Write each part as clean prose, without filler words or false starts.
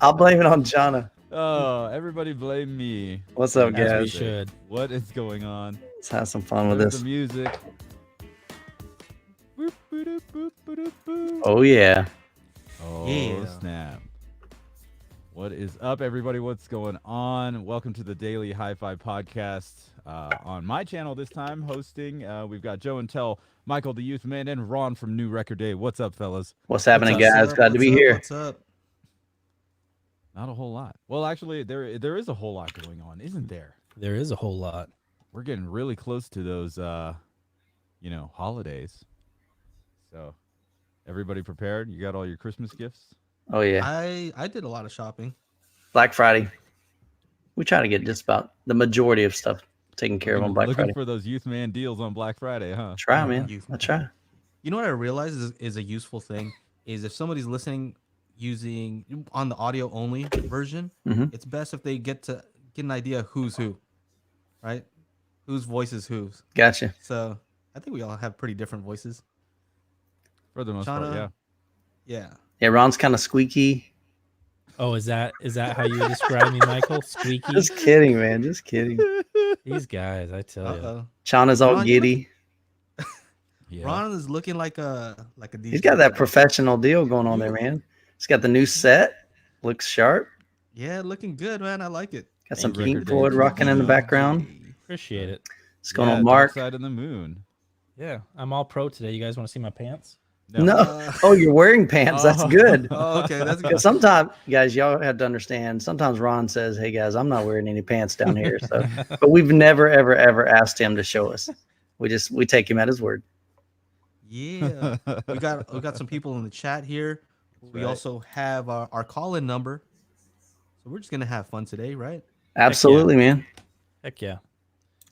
I'll blame it on Jana. Oh, everybody blame me. What's For up, your As we guys? music. should. What is going on? Let's have some fun with There's the this. music. Boop, boop, boop, boop, boop. Oh yeah. Oh, Yeah. snap. What is up, everybody? What's going on? Welcome to the Daily Hi-Fi Podcast. On my channel this time, hosting, we've got Joe and Tell, Michael the Youthman, and Ron from New Record Day. What's up, fellas? What's happening, guys? Glad to be here. What's up? Not a whole lot. Well, actually, there is a whole lot going on, isn't there? There is a whole lot. We're getting really close to those, holidays. So, everybody prepared? You got all your Christmas gifts? Oh yeah. I did a lot of shopping. Black Friday. We try to get just about the majority of stuff taken care of on Black Looking Friday. for those Youthman deals on Black Friday, huh? Try, man. Youth- I try. You know what I realized is a useful thing is if somebody's listening using on the audio only version, Mhm. it's best if they get an idea of who's who, right? Whose voice is whose. Gotcha. So I think we all have pretty different voices. For the most part, Chana? yeah. Yeah. Yeah, Ron's kind of squeaky. Oh, is that how you would describe me, Michael? Squeaky? Just kidding, man. Just kidding. These guys, I tell you. Uh-oh. Chana's all Ron, you giddy. Yeah. Ron is looking like a DJ. He's got that professional deal going on there, man. He's got the new set. Looks sharp. Yeah, looking good, man. I like it. Got some Record Pink Day Floyd rocking in the background. Appreciate it. What's going Yeah, on, Mark? Dark Side of the Moon. Yeah, I'm all pro today. You guys want to see my pants? No. Oh, you're wearing pants. That's Oh. good. Oh, okay, that's good. Because sometimes, guys, y'all have to understand. Sometimes Ron says, "Hey, guys, I'm not wearing any pants down here." So, but we've never, ever, ever asked him to show us. We take him at his word. Yeah, we got some people in the chat here. We right. also have our call-in number, so we're just gonna have fun today, right? Absolutely, man. Heck yeah.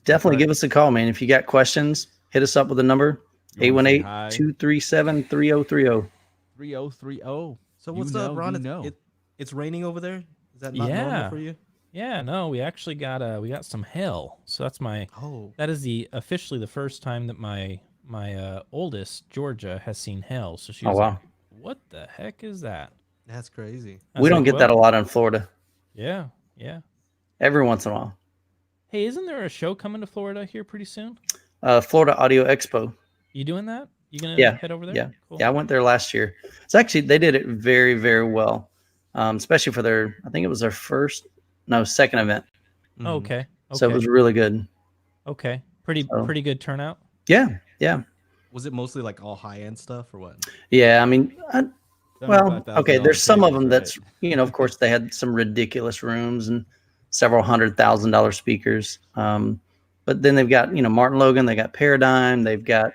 Definitely right. give us a call, man. If you got questions, hit us up with the number You wanna say 818-237-3030. 3030. So You what's know, up, Ron? you know. It's raining over there. Is that not normal Yeah. for you? Yeah, no, we actually got some hail. So that's Oh, that is officially the first time that my oldest Georgia has seen hail. So she Oh, was wow. like, "What the heck is that?" that's crazy. I We was don't like, get that a "Well, lot in Florida. Yeah, yeah. Every once in a while. Hey, isn't there a show coming to Florida here pretty soon? Florida Audio Expo. You doing that? You gonna Yeah, head over there? Yeah. Cool. Yeah, I went there last year. It's actually, they did it very, very well. Especially for I think it was their second event. Mhm. Oh, okay. So it was really good. Okay. Pretty good turnout. Yeah. Yeah. Was it mostly like all high-end stuff or what? Yeah. I mean, well, okay. $75,000 There's some of them tables, that's, of course, they had some ridiculous rooms and several $100,000 speakers. But then they've got, Martin Logan, they got Paradigm, they've got,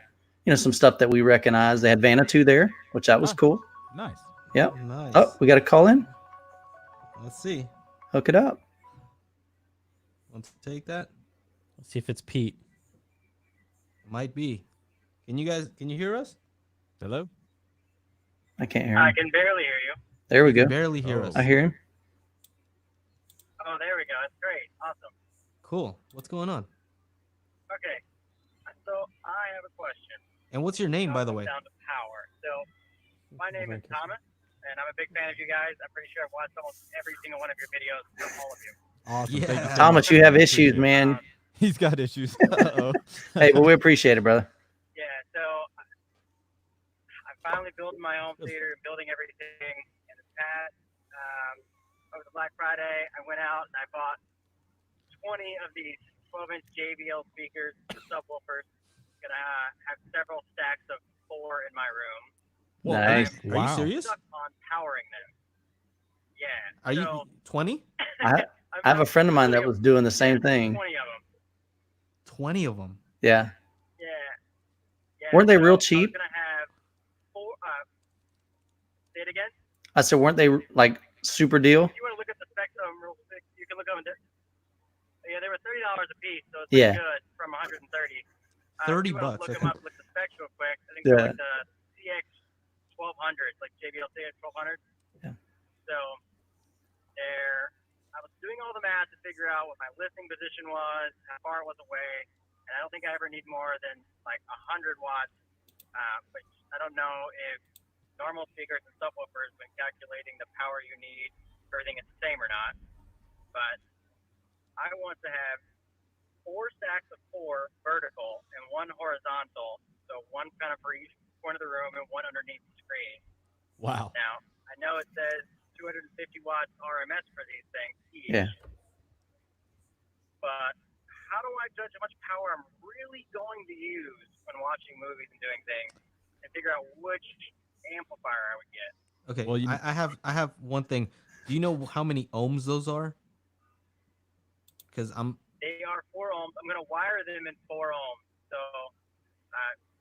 some stuff that we recognize. They had Vanna there, which that was cool. Nice. Yep. Nice. Oh, we got a call in. Let's see. Hook it up. Let's take that. Let's see if it's Pete. Might be. Can you hear us? Hello? I can't hear I him. can barely hear you. There we You go. barely hear Oh. us. I hear him. Oh, there we go. That's great. Awesome. Cool. What's going on? Okay. So I have a question. And what's your name, by the way? Down to power. So my name is Thomas, and I'm a big fan of you guys. I'm pretty sure I've watched almost every single one of your videos from all of you. Awesome. Yeah. Thank you so Thomas, much. you have issues, man. He's got issues. Uh-oh. Hey, but we appreciate it, brother. Yeah. So I'm finally building my own theater, building everything. And this past over the Black Friday, I went out and I bought 20 of these 12-inch JBL speakers, the subwoofers. Gonna have several stacks of 4 in my room. Nice. Are Wow. you serious? Stuck on powering them. Yeah. Are you so, 20? I have a friend of mine that was doing the same thing. 20 of them. 20 of them. Yeah. Yeah. Weren't they real I was cheap? gonna have 4. Say it again. I said, weren't they like super deal? If you want to look at the specs of them real quick, you can look at them. Yeah, they were $30 a piece, so it's Yeah. pretty good from 130. $30 if you wanna bucks, Look I them up, look the specs real quick. I think Yeah. they're like the CX 1200, like JBL CX 1200. Yeah. So I was doing all the math to figure out what my listening position was, how far it was away, and I don't think I ever need more than like 100 watts, which I don't know if normal speakers and subwoofers when calculating the power you need, everything is the same or not. But I want to have 4 stacks of 4 vertical and 1 horizontal, so 1 kind of for each corner of the room and 1 underneath the screen. Wow. Now, I know it says 250 watts RMS for these things each. Yeah. But how do I judge how much power I'm really going to use when watching movies and doing things, and figure out which amplifier I would get? Okay, Well, I have one thing. Do you know how many ohms those are? Because They are 4 ohms. I'm going to wire them in 4 ohms. So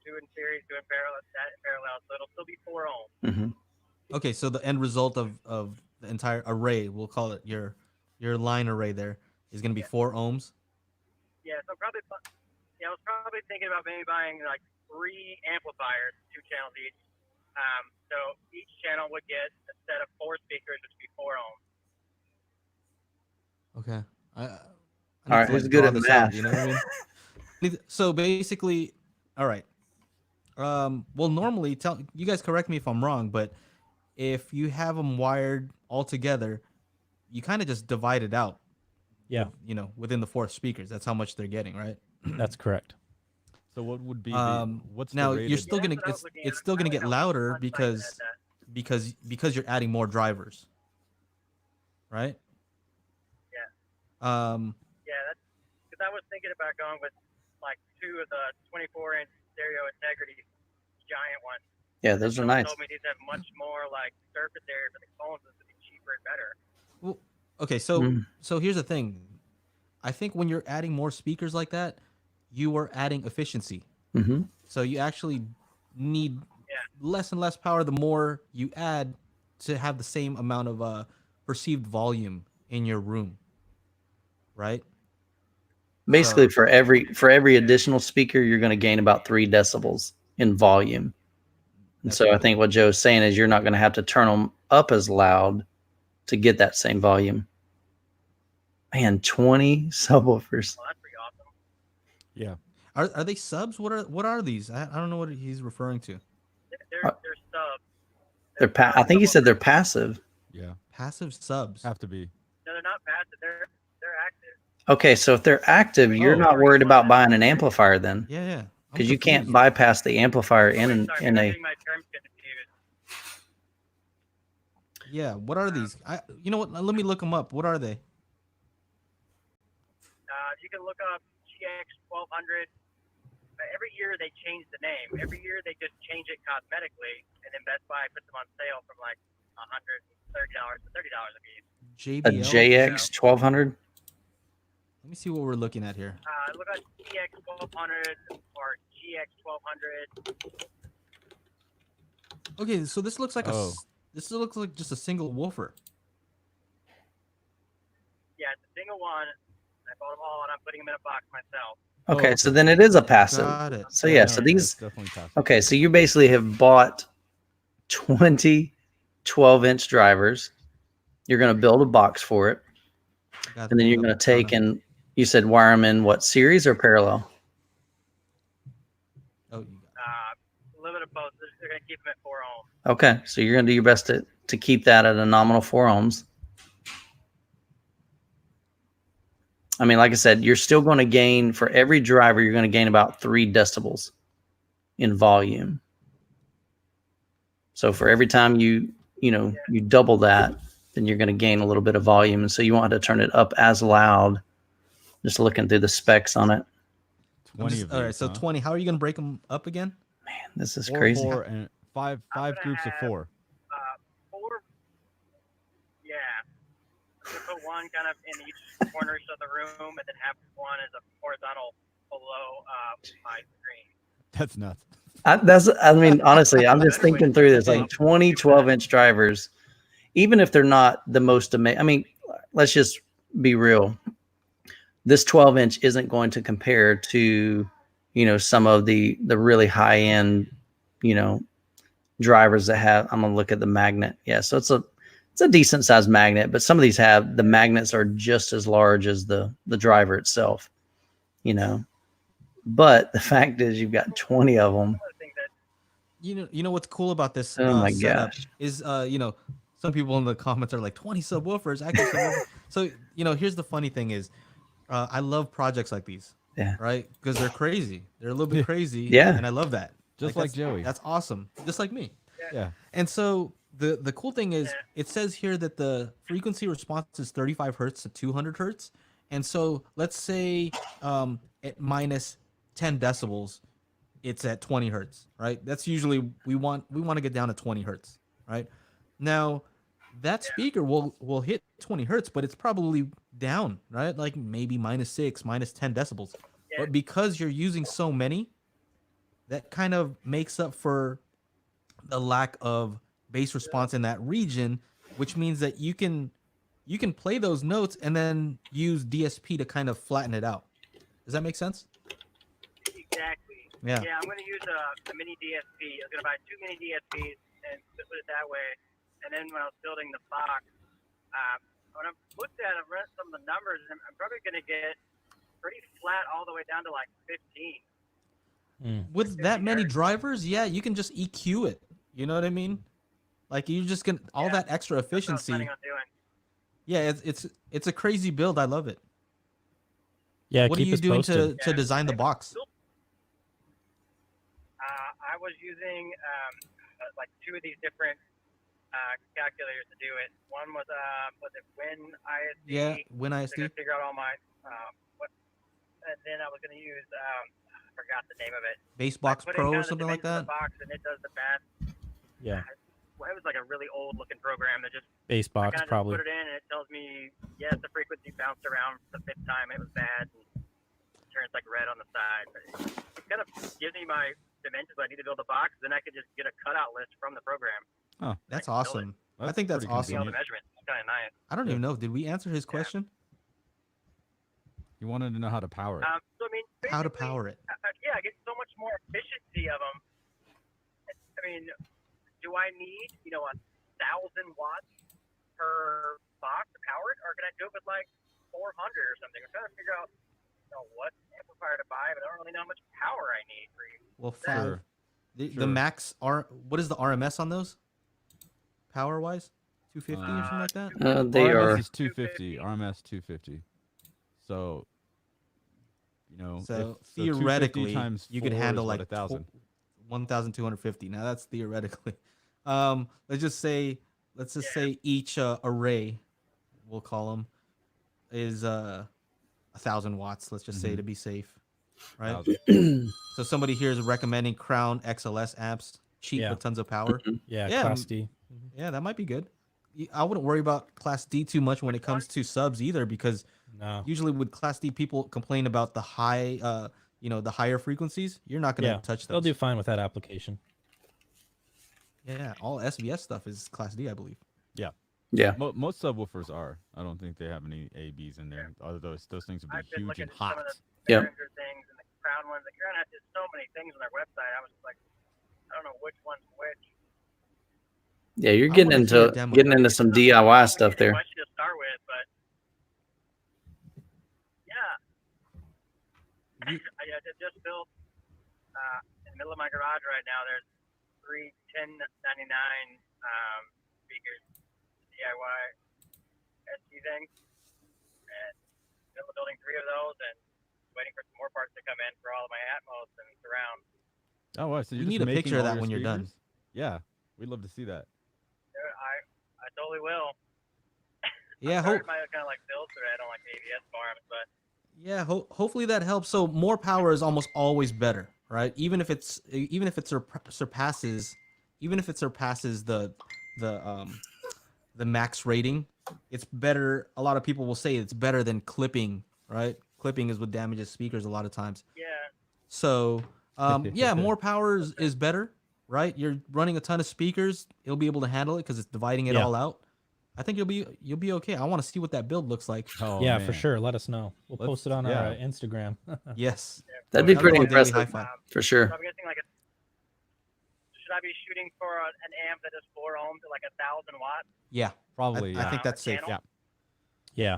2 in series, 2 in parallel, that in parallel. So it'll still be 4 ohms. Mm-hmm. okay. So the end result of the entire array, we'll call it your line array, there is going to be 4 ohms. Yeah, so probably, I was probably thinking about maybe buying like 3 amplifiers, 2 channels each. So each channel would get a set of 4 speakers, which would be 4 ohms. Okay. I All right, to, who's good draw at this math? out, you know what I mean? So basically, all right. Well, normally, you guys correct me if I'm wrong, but if you have them wired all together, you kind of just divide it out. Yeah, Within the 4 speakers. That's how much they're getting, right? that's correct. So what would be what's now the rated? you're still Yeah, gonna that's what I was looking it's at. still gonna I get know louder one site that because had that. you're adding more drivers, right? Yeah. Um. Yeah, that's because I was thinking about going with like 2 of the 24-inch stereo integrity giant ones. Yeah, those are Someone nice. told me these have much more like surface area for the phones, this would be cheaper and better. Well, okay. So Mm. so here's the thing. I think when you're adding more speakers like that, you are adding efficiency. Mm-hmm. So you actually need Yeah. less and less power the more you add to have the same amount of perceived volume in your room, right? Basically, So- for every additional speaker, you're going to gain about 3 decibels in volume. And That's so I right. think what Joe's saying is you're not going to have to turn them up as loud to get that same volume. Man, 20 subwoofers. Well, that's pretty awesome. Yeah. Are they subs? What are these? I don't know what he's referring to. They're subs. They're I think he said they're passive. Yeah. Passive subs. Have to be. No, they're not passive. They're active. Okay, so if they're active, you're Oh. not worried about buying an amplifier then, Yeah, yeah. I'm because you can't confused. bypass the amplifier Sorry, in I'm a. getting my terms confused. Yeah, what are these? You know what? Let me look them up. What are they? You can look up GX 1200. Every year they change the name. Every year they just change it cosmetically, and then Best Buy puts them on sale from like $130 to $30 a piece. A JBL. JX 1200. Let me see what we're looking at here. Look at GX 1200 or GX 1200. Okay, so this looks like Oh. this looks like just a single woofer. Yeah, it's a single one. I bought them all, and I'm putting them in a box myself. Okay, Oh, so then it is a passive. Got it. So yeah, no, so yeah, these. it's definitely passive. Okay, so you basically have bought 20 12-inch drivers. You're going to build a box for it, Got and then the- you're going to take and you said wire them in what, series or parallel? Oh, you got A little bit of both. They're going to keep them at 4 ohms. Okay, so you're going to do your best to keep that at a nominal 4 ohms. I mean, like I said, you're still going to gain, for every driver, you're going to gain about 3 decibels in volume. So for every time you double that, then you're going to gain a little bit of volume. And so you want to turn it up as loud, just looking through the specs on it. 20 of these. all right, so huh? 20. How are you gonna break them up again? Man, this is 4, crazy. 4, and 5 I'm gonna groups of have- 4. 4. Yeah. You put one kind of in each corners of the room, and then have one as a horizontal below my screen. That's nuts. I mean, honestly, I'm just thinking through this, like 20 12-inch drivers, even if they're not the most amazing. I mean, let's just be real. This 12-inch isn't going to compare to, some of the really high-end, drivers that have. I'm gonna look at the magnet. Yeah, so it's a decent sized magnet, but some of these have the magnets are just as large as the driver itself. But the fact is, you've got 20 of them. One of the things that You know what's cool about this Oh my setup gosh. is some people in the comments are like 20 subwoofers, active subwoofer. So here's the funny thing is, I love projects like these, Yeah. right? Because they're crazy. They're a little bit crazy, Yeah. and I love that. Just like that's, Joey. That's awesome. Just like me. Yeah. And so the cool thing is, it says here that the frequency response is 35 hertz to 200 hertz. And so let's say at minus 10 decibels, it's at 20 hertz, right? That's usually we want to get down to 20 hertz, right? Now that speaker will hit 20 hertz, but it's probably down, right? Like maybe -6, -10 decibels. But because you're using so many, that kind of makes up for the lack of bass response in that region, which means that you can play those notes and then use DSP to kind of flatten it out. Does that make sense? Exactly. Yeah. Yeah, I'm going to use a mini DSP. I was going to buy 2 mini DSPs and put it that way. And then when I was building the box, when I looked at it, read some of the numbers, I'm probably going to get pretty flat all the way down to like 15. With that many drivers, yeah, you can just EQ it. You know what I mean? Like you just get all that extra That's what I was efficiency. planning on doing. Yeah, it's a crazy build. I love it. Yeah, What are keep you us doing posted. to design the box? I was using like 2 of these different calculators to do it. One was it Win ISD? Yeah, Win To ISD. figure out all my and then I was going to use I forgot the name of it. Bassbox I put in Pro kind or of the something like dimensions of that. the box, and it does the math. Yeah, Well, it was like a really old looking program that just bass I box kind of probably. put it in, and it tells me yes, the frequency bounced around the 5th time. It was bad. And it turns like red on the side. But it kind of gives me my dimensions when I need to build a box. Then I could just get a cutout list from the program. That's I can build awesome. I That's think that's pretty See all awesome. the measurements. It's kind of nice. I don't even know. Did we answer his question? You wanted to know how to power it. So I mean, How to basically, power it? yeah, I get so much more efficiency of them. I mean, do I need 1,000 watts per box to power it, or can I do it with like 400 or something? I'm trying to figure out what amplifier to buy, but I don't really know how much power I need for you. Well, Sure. The max what is the RMS on those? Power wise, 250 or something like that. They RMS are. is 250. RMS 250. So, So 250 theoretically, times you could 4 handle is what, like 1,000. 1,250. Now that's theoretically. Let's just say each array, we'll call them, is 1,000 watts. Let's just say to be safe, right? 1,000. So somebody here is recommending Crown XLS amps, cheap Yeah. with tons of power. Yeah, Yeah, Class D. Yeah, that might be good. I wouldn't worry about Class D too much when it comes to subs either, because No. usually with Class D, people complain about the high, the higher frequencies. You're not gonna Yeah, touch they'll those. do fine with that application. Yeah, all SBS stuff is Class D, I believe. Yeah. Most subwoofers are. I don't think they have any ABs in there. Although those things would be I've been huge looking and at some hot. of the Yep. Behringer things and the Crown ones. The Crown has just so many things on their website. I was just like, I don't know which one's which. Yeah, you're I getting wanna see a into demo. some DIY stuff there. Much to start with, but yeah, I just built in the middle of my garage right now. There's 3 1099 speakers, DIY ST things, and building 3 of those, and waiting for some more parts to come in for all of my Atmos and surround. Oh, wow. So We you're need just a making picture of all that your when you're done. speakers? Yeah, we'd love to see that. I totally will. Yeah, Sorry, my kind of like build thread on like the ABS farms, but yeah. Hopefully that helps. So more power is almost always better, right? Even if it surpasses the max rating, it's better. A lot of people will say it's better than clipping, right? Clipping is what damages speakers a lot of times. yeah. So yeah, more power is better, right? You're running a ton of speakers, it'll be able to handle it because it's dividing it Yeah. all out. I think you'll be okay. I want to see what that build looks like. Oh, yeah, man. for sure. Let us know. We'll Let's- post it on yeah. our Instagram. Yes. That'd be That'll pretty go on Daily impressive Hi-Fi. for sure. So I'm guessing should I be shooting for an amp that is 4 ohms at like 1,000 watts? Yeah, Probably. I Yeah. think that's safe. channel? Yeah. Yeah.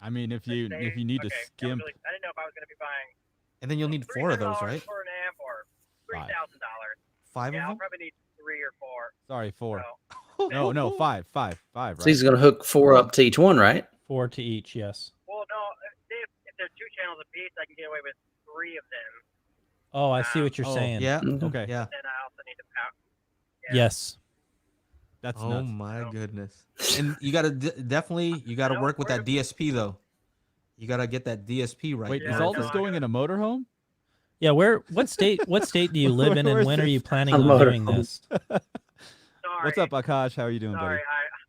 I mean, if you Say- need to okay, skimp, I didn't know if I was going to be buying And then you'll need 4 of those, $300 right? for an amp or $3,000. 5 Yeah, of I'll them? probably need 3 or 4. Sorry, 4. So, No, five, So right? he's going to hook 4 up to each one, right? 4 to each, yes. well, no, if there's 2 channels apiece, I can get away with 3 of them. Oh, I see what you're Oh, saying. Yeah. Okay. Yeah. Then I also need to power. Yeah. Yes. That's Oh nuts. my So- goodness. And you got to definitely you got to No, work with we're that DSP though. You got to get that DSP right. Wait, in is Yeah, all order this no, for- going in a motorhome? Yeah, what state do you live in, and Where's when are this? you planning A on doing motorhome. this? Sorry. What's up, Akash? How are you doing, Sorry, buddy?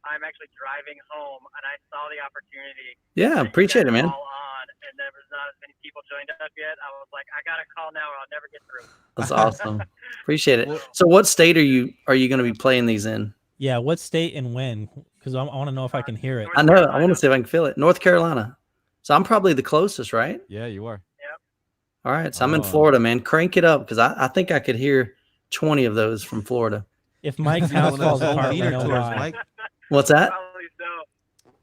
I'm actually driving home, and I saw the opportunity. Yeah, that you appreciate guys it, man. All on, and there was not as many people joined up yet. I was like, I gotta call now, or I'll never get through. That's awesome. Appreciate it. Well- So what state are you going to be playing these in? Yeah, what state and when? Because I want to know if I can hear it. North I know. I Carolina. want to see if I can feel it. North Carolina. So I'm probably the closest, right? Yeah, you are. All right. So I'm in Oh. Florida, man. Crank it up because I think I could hear 20 of those from Florida. If Mike's You know, house one of falls those home apart, we theater know tours, why. Mike. What's that? Probably so.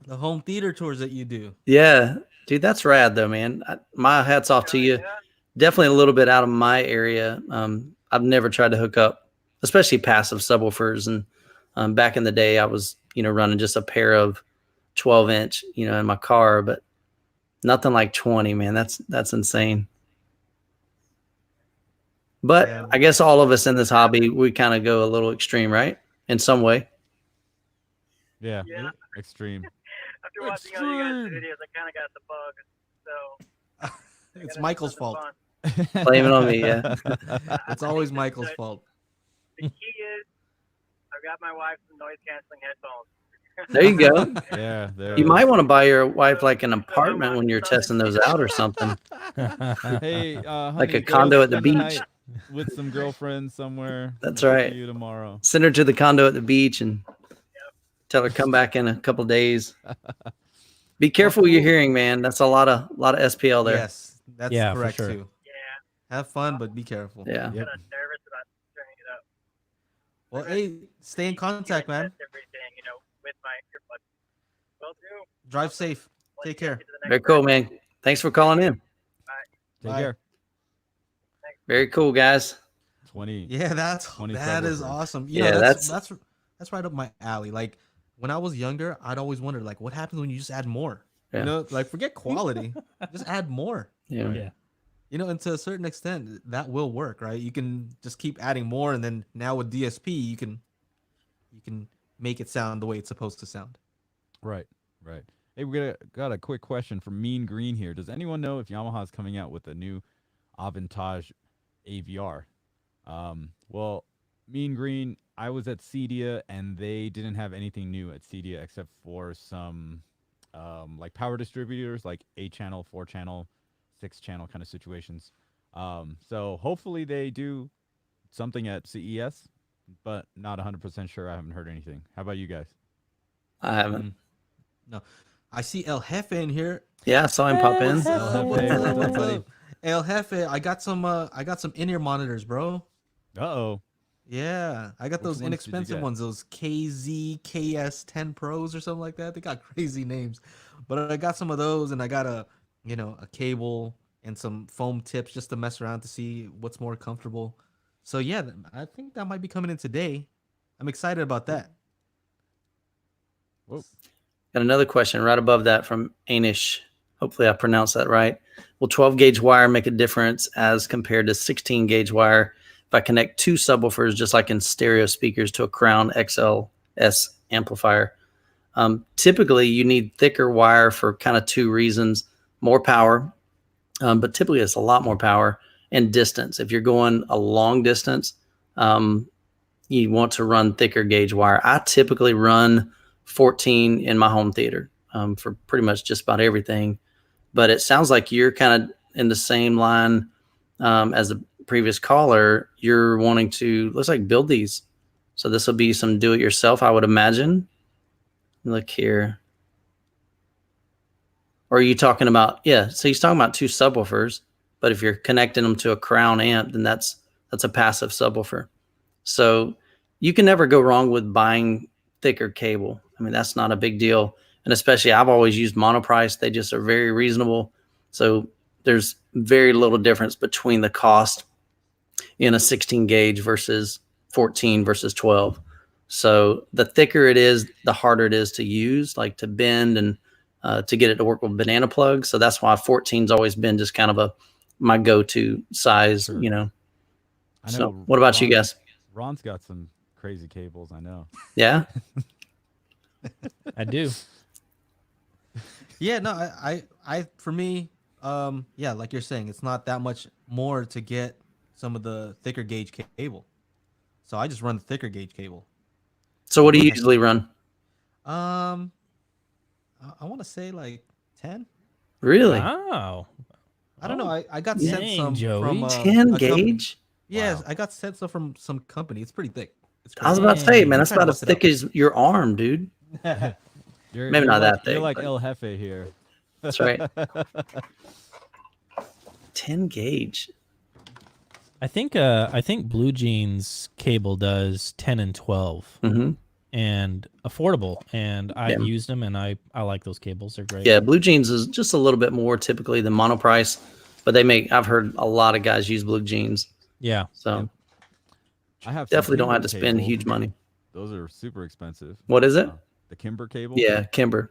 The home theater tours that you do. Yeah. Dude, that's rad though, man. My hat's off to you. Yeah. Definitely a little bit out of my area. I've never tried to hook up, especially passive subwoofers. And back in the day, I was, running just a pair of 12-inch, in my car, but nothing like 20, man. That's insane. But Yeah. I guess all of us in this hobby, we kind of go a little extreme, right? In some way. Yeah. Yeah. Extreme. After watching all you guys' Extreme. videos, I kind of got the bug. So I It's gotta do Michael's something fault. fun. Blame it on me, yeah. It's always Michael's fault. The key is, I've got my wife some noise canceling headphones. There you go. Yeah, there. You it might is. want to buy your wife like an apartment when you're testing those out or something. Hey, Like honey, a condo go at the spend beach. night with some girlfriends somewhere. That's We'll see right. You tomorrow. Send her to the condo at the beach and tell her come back in a couple days. Be careful what you're hearing, man. That's a lot of SPL there. Yes, that's Yeah, for correct sure. too. Yeah, Have fun, but be careful. Yeah. Yep. I'm kind of nervous about turning it up. Well, hey, stay in contact, man. Test everything, with my earbuds. Will do. Drive safe. Let's Take care. get to the next Very cool, person. man. Thanks for calling in. Take Bye. care. Very cool, guys. 20. Yeah, that 20 is subwoofers. awesome. Yeah, that's right up my alley. Like when I was younger, I'd always wondered like what happens when you just add more. Yeah. Like forget quality, just add more. Yeah. Yeah. And to a certain extent, that will work, right? You can just keep adding more, and then now with DSP, you can make it sound the way it's supposed to sound. Right. Hey, we got a quick question from Mean Green here. Does anyone know if Yamaha is coming out with a new Avantage AVR? Well, Mean Green, I was at CEDIA and they didn't have anything new at CEDIA except for some like power distributors, like 8-channel, 4-channel, 6-channel kind of situations. So hopefully they do something at CES, but not 100% sure. I haven't heard anything. How about you guys? I haven't. No, I see El Jefe in here. Yeah, I saw him pop in. El Jefe, Jefe, what's up, buddy? El Jefe, I got some in-ear monitors, bro. Uh-oh. Yeah, I got Which those ones did you inexpensive get? ones, those KZ KS10 Pros or something like that. They got crazy names, but I got some of those, and I got a cable and some foam tips just to mess around to see what's more comfortable. So yeah, I think that might be coming in today. I'm excited about that. Whoa. Got another question right above that from Anish. Hopefully I pronounced that right. Will 12 gauge wire make a difference as compared to 16 gauge wire if I connect 2 subwoofers just like in stereo speakers to a Crown XLS amplifier? Typically you need thicker wire for kind of 2 reasons. More power, but typically it's a lot more power, and distance. If you're going a long distance, you want to run thicker gauge wire. I typically run 14 in my home theater for pretty much just about everything. But it sounds like you're kind of in the same line as the previous caller. You're wanting to, looks like, build these. So this will be some do-it-yourself, I would imagine. Look here. Or are you talking about, yeah, so he's talking about 2 subwoofers, but if you're connecting them to a Crown amp, then that's a passive subwoofer. So you can never go wrong with buying thicker cable. I mean, that's not a big deal. And especially I've always used monoprice. They just are very reasonable. So there's very little difference between the cost in a 16 gauge versus 14 versus 12. So the thicker it is, the harder it is to use, like to bend and to get it to work with banana plugs. So that's why 14's always been just kind of my go-to size, Sure. you know. I know. So what about you guys? Ron's got some crazy cables. I know. Yeah. I do. Yeah, no, I for me, yeah, like you're saying, it's not that much more to get some of the thicker gauge cable. So I just run the thicker gauge cable. So what do you usually run? I want to say like 10. Really? Wow. I don't know. I got Dang, sent some Joey. from 10 a company. gauge? Yes, Wow. I got sent some from some company. It's pretty thick. It's I was crazy. about to say, Dang. man, that's Try to about as bust it thick as your arm, dude. You're, Maybe you're not like, that thick, You're like but- El Jefe here. That's right. 10 gauge. I think Blue Jeans cable does 10 and 12 Mm-hmm. and affordable, and I've Yeah. used them and I like those cables. They're great. Yeah, Blue Jeans is just a little bit more typically than Monoprice, but I've heard a lot of guys use Blue Jeans. Yeah. So Yep. I have some definitely don't have Kimber to spend cable. huge money. Those are super expensive. What is it? The Kimber cable. Yeah, Kimber.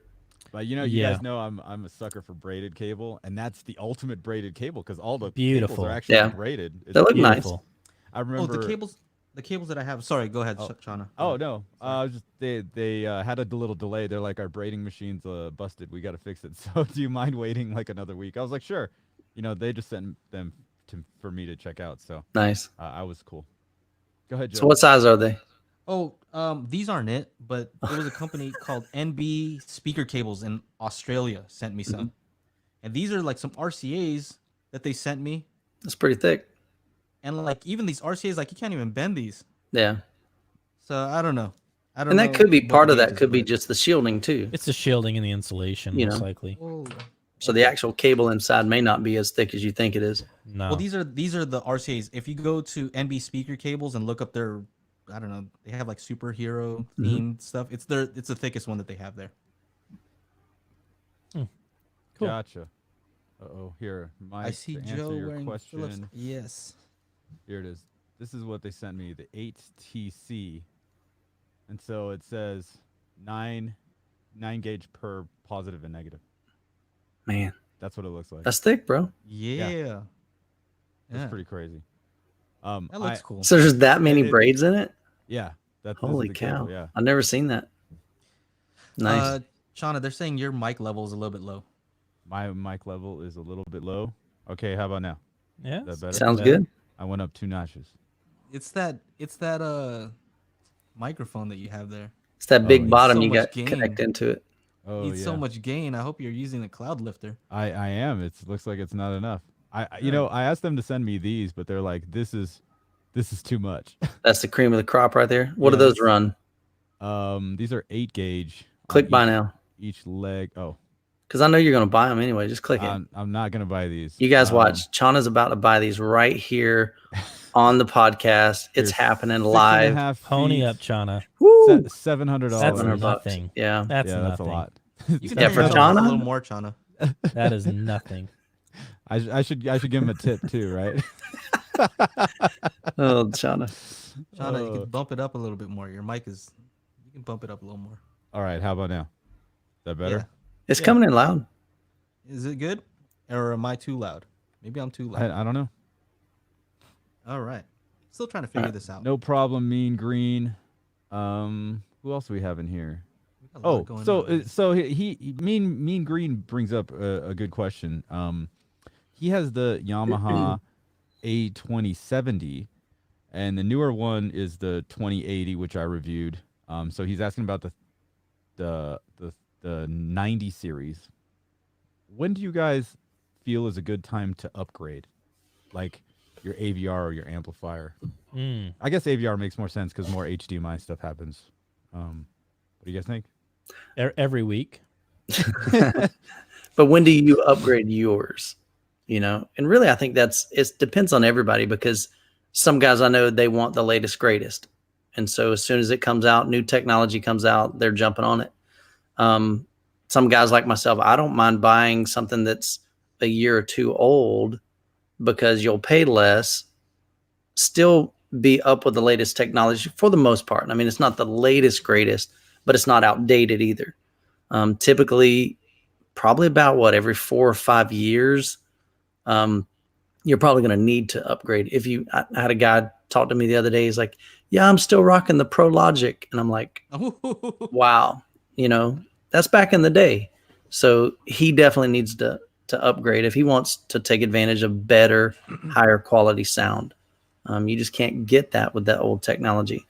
But you Yeah. guys know I'm a sucker for braided cable, and that's the ultimate braided cable because all the Beautiful. cables are actually Yeah. braided. It's They look nice. Beautiful. I Oh, remember the cables that I have. Sorry, go ahead, Oh. Shauna. Oh no! Just they had a little delay. They're like, our braiding machine's busted. We got to fix it. So do you mind waiting like another week? I was like, sure. They just sent them for me to check out. So Nice. I was cool. Go ahead, Joe. So what size are they? Oh, these aren't it, but there was a company called NB Speaker Cables in Australia sent me some, and these are like some RCA's that they sent me, That's pretty thick. and like even these RCA's, like you can't even bend these. Yeah. So I don't know. I don't. And that know could be what part the of that gauge is, could be but- just the shielding too. It's the shielding and the insulation, You most know. likely. Oh. So the actual cable inside may not be as thick as you think it is. No. Well, these are the RCA's. If you go to NB Speaker Cables and look up their, I don't know, they have like superhero themed stuff. It's the thickest one that they have there. Cool. Gotcha. Here, Mike. I see to answer Joe your wearing question. Phillips. Yes. Here it is. This is what they sent me, the 8TC. And so it says 9 gauge per positive and negative. Man, That's what it looks like. that's thick, bro. Yeah. That's pretty crazy. That looks cool. So there's that many it- braids in it? Yeah. This is Holy the cow. cable, yeah. I've never seen that. Nice. Shauna, they're saying your mic level is a little bit low. My mic level is a little bit low. Okay, how about now? yeah. Is that better? Sounds better. good. I went up 2 notches. It's that microphone that you have there. It's that big yeah. bottom So you much got gain. connect into it. Oh, Needs yeah. so much gain. I hope you're using a cloud lifter. I am. It looks like it's not enough. I asked them to send me these, but they're like, this is too much. That's the cream of the crop right there. What do Yeah, those that's- run? These are 8 gauge. on Click buy each- now. Each leg. Oh, Because I know you're going to buy them anyway. Just click it. I'm not gonna buy these. You guys watch. Chana's about to buy these right here on the podcast. It's Here's happening 6.5 live. Pony feet, up, Chana. Woo! $700. That's $700 bucks. nothing. Yeah. That's yeah, nothing. that's a lot. You can Yeah, tell for your Shauna? a little more, Shauna. That is nothing. I should give him a tip too, right? Oh, Chana. Shauna, you Oh. can bump it up a little bit more. Your mic is. You can bump it up a little more. All right, how about now? Is that better? Yeah. It's Yeah. coming in loud. Is it good, or am I too loud? Maybe I'm too loud. I don't know. All right. Still trying to figure this out. No problem, Mean Green. Who else do we have in here? We got a lot Oh, going so on. so Mean Green brings up a good question. He has the Yamaha A2070, and the newer one is the 2080, which I reviewed. So he's asking about the 90 series. When do you guys feel is a good time to upgrade, like your AVR or your amplifier? I guess AVR makes more sense because more HDMI stuff happens. What do you guys think? Every week. But when do you upgrade yours? And really, I think it depends on everybody, because some guys I know, they want the latest, greatest. And so as soon as it comes out, new technology comes out, they're jumping on it. Some guys like myself, I don't mind buying something that's a year or two old because you'll pay less, still be up with the latest technology for the most part. I mean, it's not the latest, greatest, but it's not outdated either. Typically, probably about every 4 or 5 years, you're probably going to need to upgrade. I had a guy talk to me the other day. He's like, "Yeah, I'm still rocking the Pro Logic," and I'm like, "Wow, that's back in the day." So he definitely needs to upgrade if he wants to take advantage of better, higher quality sound. You just can't get that with that old technology,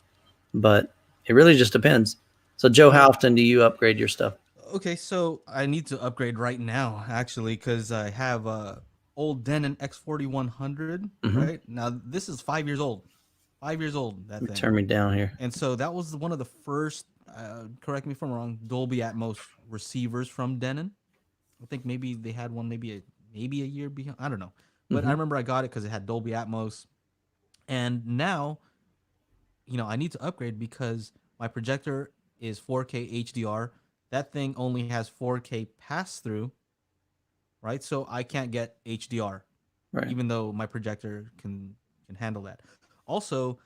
but it really just depends. So, Joe, how often do you upgrade your stuff? Okay, so I need to upgrade right now, actually, because I have a old Denon X4100. Right now, this is 5 years old. 5 years old. That thing. Turn me down here. And so that was one of the first. Correct me if I'm wrong. Dolby Atmos receivers from Denon. I think maybe they had one maybe a year behind. I don't know, but I remember I got it because it had Dolby Atmos. And now, I need to upgrade because my projector is 4K HDR. That thing only has 4K pass through, right? So I can't get HDR, Right. even though my projector can handle that. Also,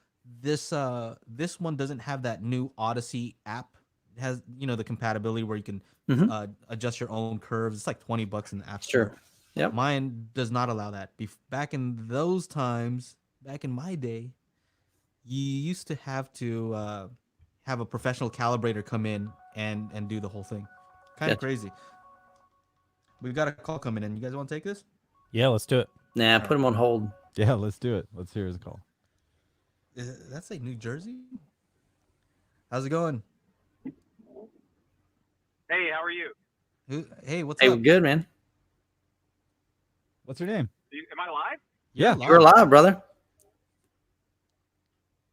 this one doesn't have that new Odyssey app. It has the compatibility where you can adjust your own curves. It's like $20 in the app store. Sure. Yep. Mine does not allow that. Back in those times, back in my day, you used to have to have a professional calibrator come in and do the whole thing. Kind of Gotcha. crazy. We've got a call coming in. You guys want to take this? Yeah, let's do it. Nah, put him on hold. Yeah, let's do it. Let's hear his call. That's like New Jersey? How's it going? Hey, how are you? Hey, what's Hey, up? we're good, man. What's your name? Am I live? Yeah. You're live, brother.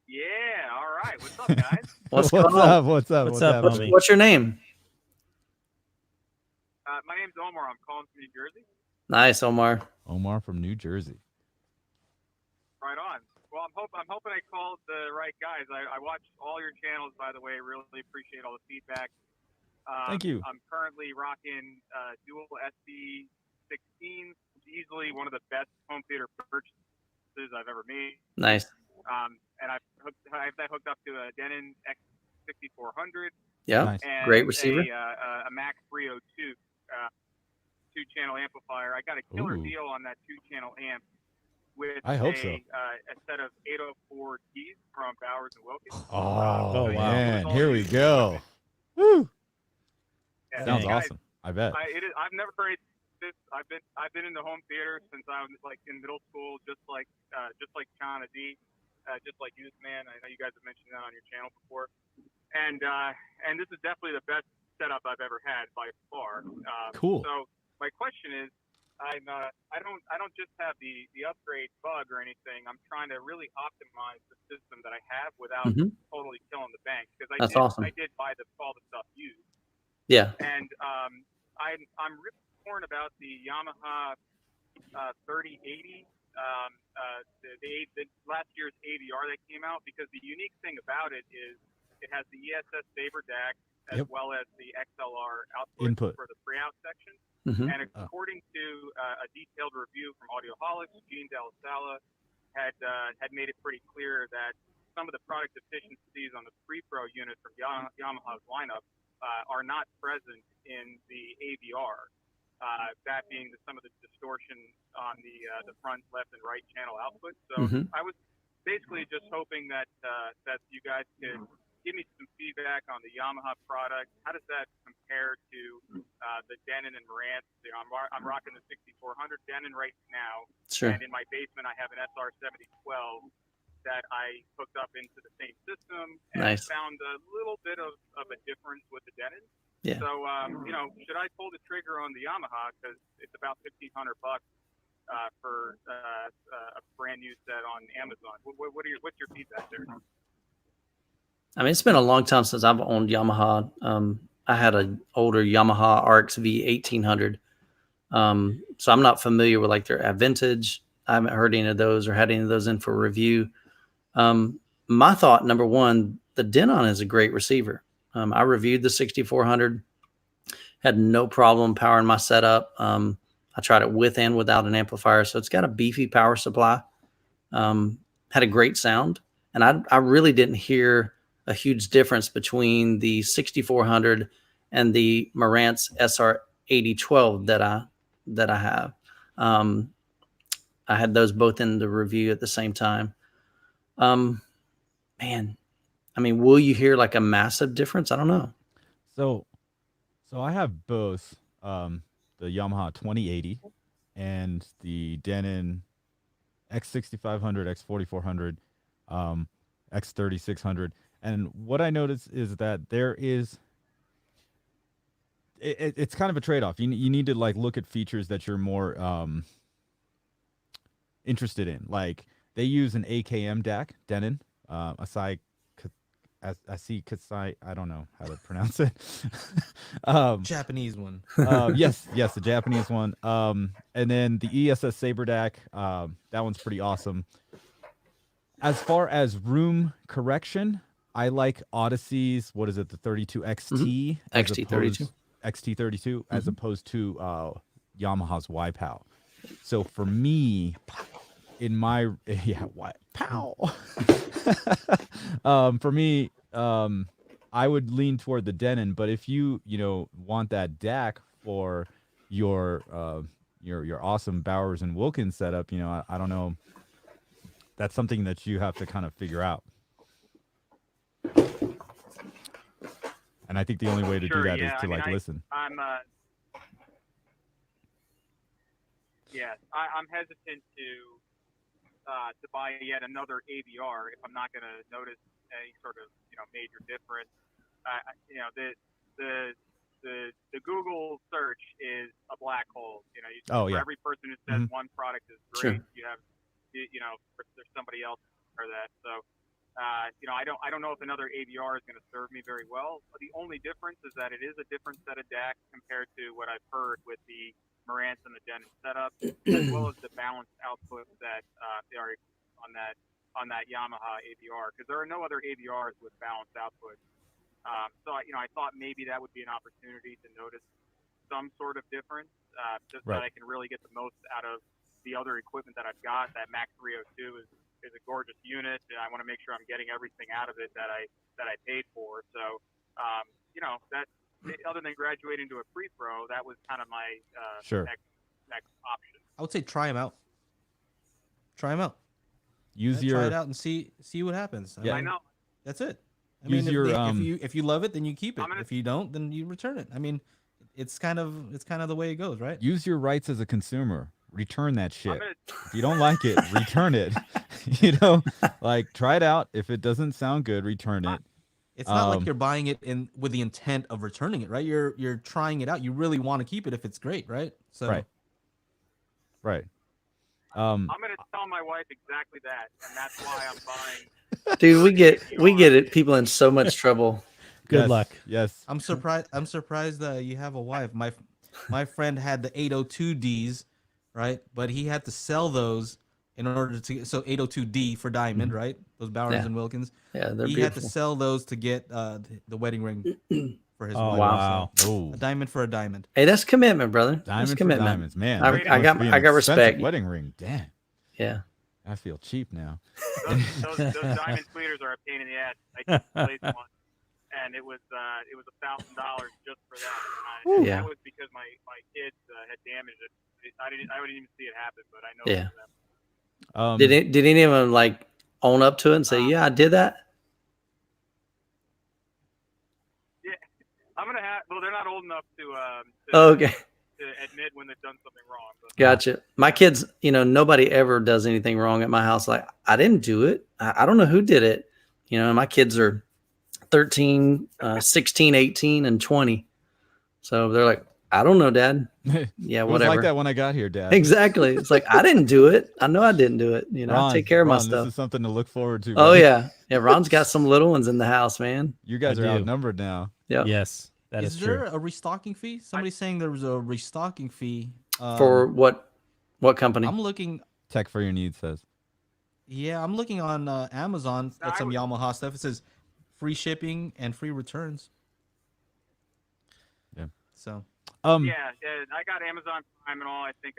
Yeah, all right. What's up, guys? What's going on? up? What's up? What's up, happening? homie? What's your name? My name's Omar. I'm calling from New Jersey. Nice, Omar. Omar from New Jersey. Right on. Well, I'm hoping I called the right guys. I watched all your channels, by the way. Really appreciate all the feedback. Thank you. I'm currently rocking dual SD16, easily one of the best home theater purchases I've ever made. Nice. And I have that hooked up to a Denon X6400. Yeah. Nice. And Great receiver. A Mac 302 two-channel amplifier. I got a killer Ooh. deal on that two-channel amp with I hope so. a set of 804 keys from Bowers and Wilkins. Oh, wow. man. Here we go. Woo. Yeah, Sounds guys, awesome. I bet. I've never heard this. I've been in the home theater since I was like in middle school, just like Chana D, just like Youthman. I know you guys have mentioned that on your channel before, and this is definitely the best setup I've ever had by far. Cool. So my question is, I don't just have the upgrade bug or anything. I'm trying to really optimize the system that I have without totally killing the bank, because Awesome. I did buy all the stuff used. Yeah. And I'm really torn about the Yamaha 3080, the last year's AVR that came out, because the unique thing about it is it has the ESS Saber DAC as Yep. well as the XLR output Input. for the pre-out section. Mhm. And according to a detailed review from Audioholics, Gene Dallasala had made it pretty clear that some of the product deficiencies on the pre-pro unit from Yamaha's lineup are not present in the AVR. That being some of the distortion on the front, left, and right channel output. So I was basically just hoping that you guys could give me some feedback on the Yamaha product. How does that compare to the Denon and Marantz? I'm rocking the 6400 Denon right now, Sure. and in my basement I have an SR7012 that I hooked up into the same system, and Nice. found a little bit of a difference with the Denon. Yeah. So should I pull the trigger on the Yamaha, because it's about $1,500 for a brand new set on Amazon? What's your feedback there? I mean, it's been a long time since I've owned Yamaha. I had an older Yamaha RXV 1800. So I'm not familiar with like their vintage. I haven't heard any of those or had any of those in for review. My thought, number one, the Denon is a great receiver. I reviewed the 6400, had no problem powering my setup. I tried it with and without an amplifier. So it's got a beefy power supply. Had a great sound. and I really didn't hear a huge difference between the 6400 and the Marantz SR 8012 that I have. I had those both in the review at the same time. Man, I mean, will you hear like a massive difference? I don't know. So I have both the Yamaha 2080 and the Denon X6500, X4400, X3600. And what I noticed is that there is it's kind of a trade-off. You need to like look at features that you're more interested in. Like they use an AKM DAC, Denon, Asai. I see Kasai. I don't know how to pronounce it. Japanese one. Yes, the Japanese one. And then the ESS Saber DAC. That one's pretty awesome. As far as room correction, I like Odyssey's. What is it? The 32 XT. XT32. XT32 as opposed to Yamaha's YPOW. So for me, in my pow. For me, I would lean toward the Denon, but if you want that DAC for your awesome Bowers and Wilkins setup, I don't know. That's something that you have to kind of figure out. And I think the only way to do that is to listen. I'm hesitant to buy yet another AVR if I'm not going to notice any sort of major difference. The Google search is a black hole. For every person who says one product is great, Sure. you have there's somebody else for that. So I don't know if another AVR is going to serve me very well. But the only difference is that it is a different set of DACs compared to what I've heard with the Marantz and the Denon setup, as well as the balanced output that they are on that Yamaha AVR, because there are no other AVRs with balanced output. So I thought maybe that would be an opportunity to notice some sort of difference, just Right. that I can really get the most out of the other equipment that I've got. That Mac 302 is a gorgeous unit, and I want to make sure I'm getting everything out of it that I paid for. So that other than graduating to a pre-pro, that was kind of my next option. I would say try them out. Try them out. Use try it out and see what happens. I know. That's it. I Use mean, your, if you love it, then you keep it. If you don't, then you return it. I mean, it's kind of the way it goes, right? Use your rights as a consumer. Return that shit. If you don't like it, return it. Try it out. If it doesn't sound good, return it. It's not like you're buying it with the intent of returning it, right? You're trying it out. You really want to keep it if it's great, right? So Right. I'm going to tell my wife exactly that, and that's why I'm buying. Dude, we get it. People in so much trouble. Good luck. Yes. I'm surprised you have a wife. My friend had the 802Ds, right? But he had to sell those in order to 802D for diamond, right? Those Bowers and Wilkins. Yeah, they're he beautiful. had to sell those to get the wedding ring for his wife. Wow. So, a diamond for a diamond. Hey, that's commitment, brother. That's Diamonds for commitment. diamonds, man. I that got must be an I got expensive respect. Wedding ring, damn. Yeah. I feel cheap now. Those diamond tweeters are a pain in the ass. I just placed one, and it was $1,000 just for that. And Yeah. that was because my kids had damaged it. I didn't even see it happen, but I know. Yeah. Did any of them own up to it and say, "Yeah, I did that"? Yeah, I'm gonna have. Well, they're not old enough to Okay. to admit when they've done something wrong. But, Gotcha. My kids, nobody ever does anything wrong at my house. Like, I didn't do it. I don't know who did it. My kids are 13, 16, 18, and 20. So they're like, I don't know, Dad. Yeah, It was whatever. like that when I got here, Dad. Exactly. It's like, I didn't do it. I know I didn't do it. I Ron, take care of my Ron, stuff. This is something to look forward to. Oh, brother. yeah. Yeah, Ron's got some little ones in the house, man. You guys I are do. outnumbered now. Yeah. Yes, that is Is there true. a restocking fee? Somebody's saying there was a restocking fee. For what company? I'm looking. Tech for your needs says. Yeah, I'm looking on Amazon at some Yamaha stuff. It says free shipping and free returns. Yeah. So. yeah, I got Amazon Prime and all. I think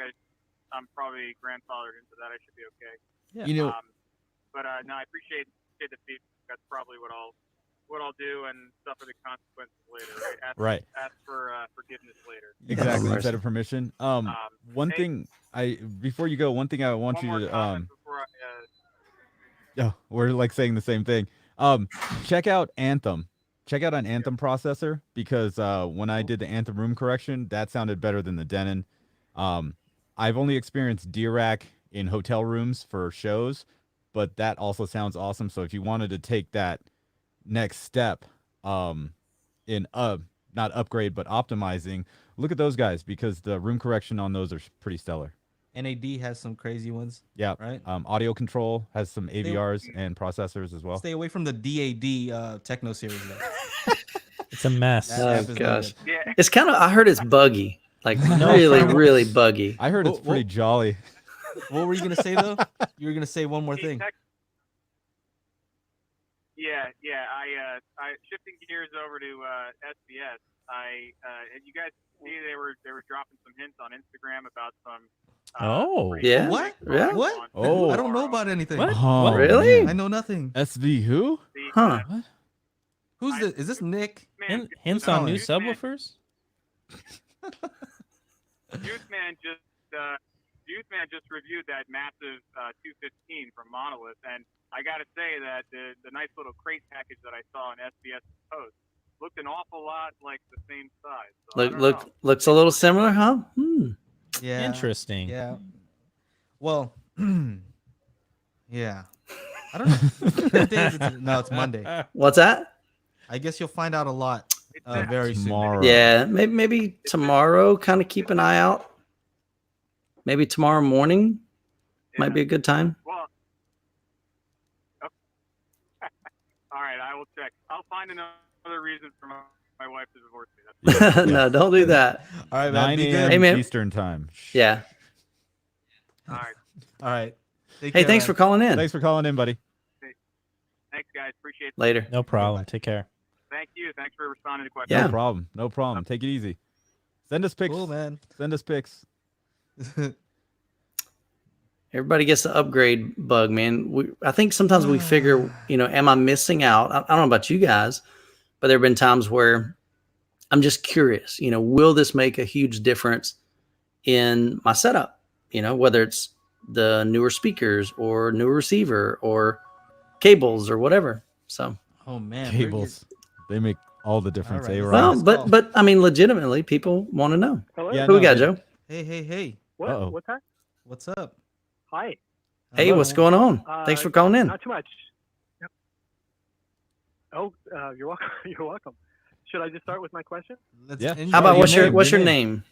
I'm probably grandfathered into that. I should be okay. Yeah. You know, But no, I appreciate kid to feed. That's probably what I'll do and suffer the consequences later. Right? Right. Ask for forgiveness later. Exactly. mercy. Instead of permission. One hey, thing before you go, one thing I want one you more to comment before I. yeah, we're like saying the same thing. Check out Anthem. Check out an Anthem processor because when I did the Anthem room correction, that sounded better than the Denon. I've only experienced Dirac in hotel rooms for shows, but that also sounds awesome. So if you wanted to take that next step in not upgrade but optimizing, look at those guys because the room correction on those are pretty stellar. NAD has some crazy ones. Yeah. Right. Audio control has some AVRs and processors as well. Stay away from the DAD Techno series though. It's a mess. That Oh app is not gosh, good. Yeah. it's kind of. I heard it's buggy, like No, really, from- really buggy. I heard it's Whoa, pretty whoa. jolly. What were you gonna say though? You were gonna say one more thing. Yeah. I shifting gears over to SBS. And you guys see they were dropping some hints on Instagram about some. Oh. pretty Yeah? cool What? Yeah? What? Oh. I don't know about anything. What? Oh, Really? man. I know nothing. SV who? Huh? What? Who's this? Is this Nick? Hints on new Youthman- subwoofers? Youthman just reviewed that massive 215 from Monolith, and I got to say that the nice little crate package that I saw on SBS post looked an awful lot like the same size. So I don't know. Looks a little similar, huh? Yeah. Interesting. Yeah. Well, yeah. I don't know. What day is it? No, it's Monday. What's that? I guess you'll find out a lot It's very soon. Tomorrow. Yeah, maybe tomorrow. Kind of keep an eye out. Maybe tomorrow morning might be a good time. Well, okay. All right, I will check. I'll find another reason for my wife to divorce me. That's Yeah. No, don't do that. All right, man. 9 Be a.m. good. Hey, man. Eastern time. Yeah. all right. All right. Take Hey, care, thanks man. for calling in. Thanks for calling in, buddy. Thanks, guys. Appreciate it. Later. No problem. Take care. Thank you. Thanks for responding to questions. Yeah. No problem. No problem. Take it easy. Send us pics. Cool, man. Send us pics. Everybody gets the upgrade bug, man. I think sometimes we figure, am I missing out? I don't know about you guys, but there have been times where I'm just curious, will this make a huge difference in my setup? Whether it's the newer speakers or newer receiver or cables or whatever. So, Oh man. Cables. They make all the difference. All right. A-Rod. well, Nice but call. but I mean, legitimately, people want to know. Hello? Yeah, Who we no, got, Joe? Hey. What? Uh-oh. What's that? What's up? Hi. Hey, Hello. what's going on? Thanks for calling in. Not too much. Yep. Oh, you're welcome. You're welcome. Should I just start with my question? Let's Yeah. enjoy How about your what's your name, what's your your name. name?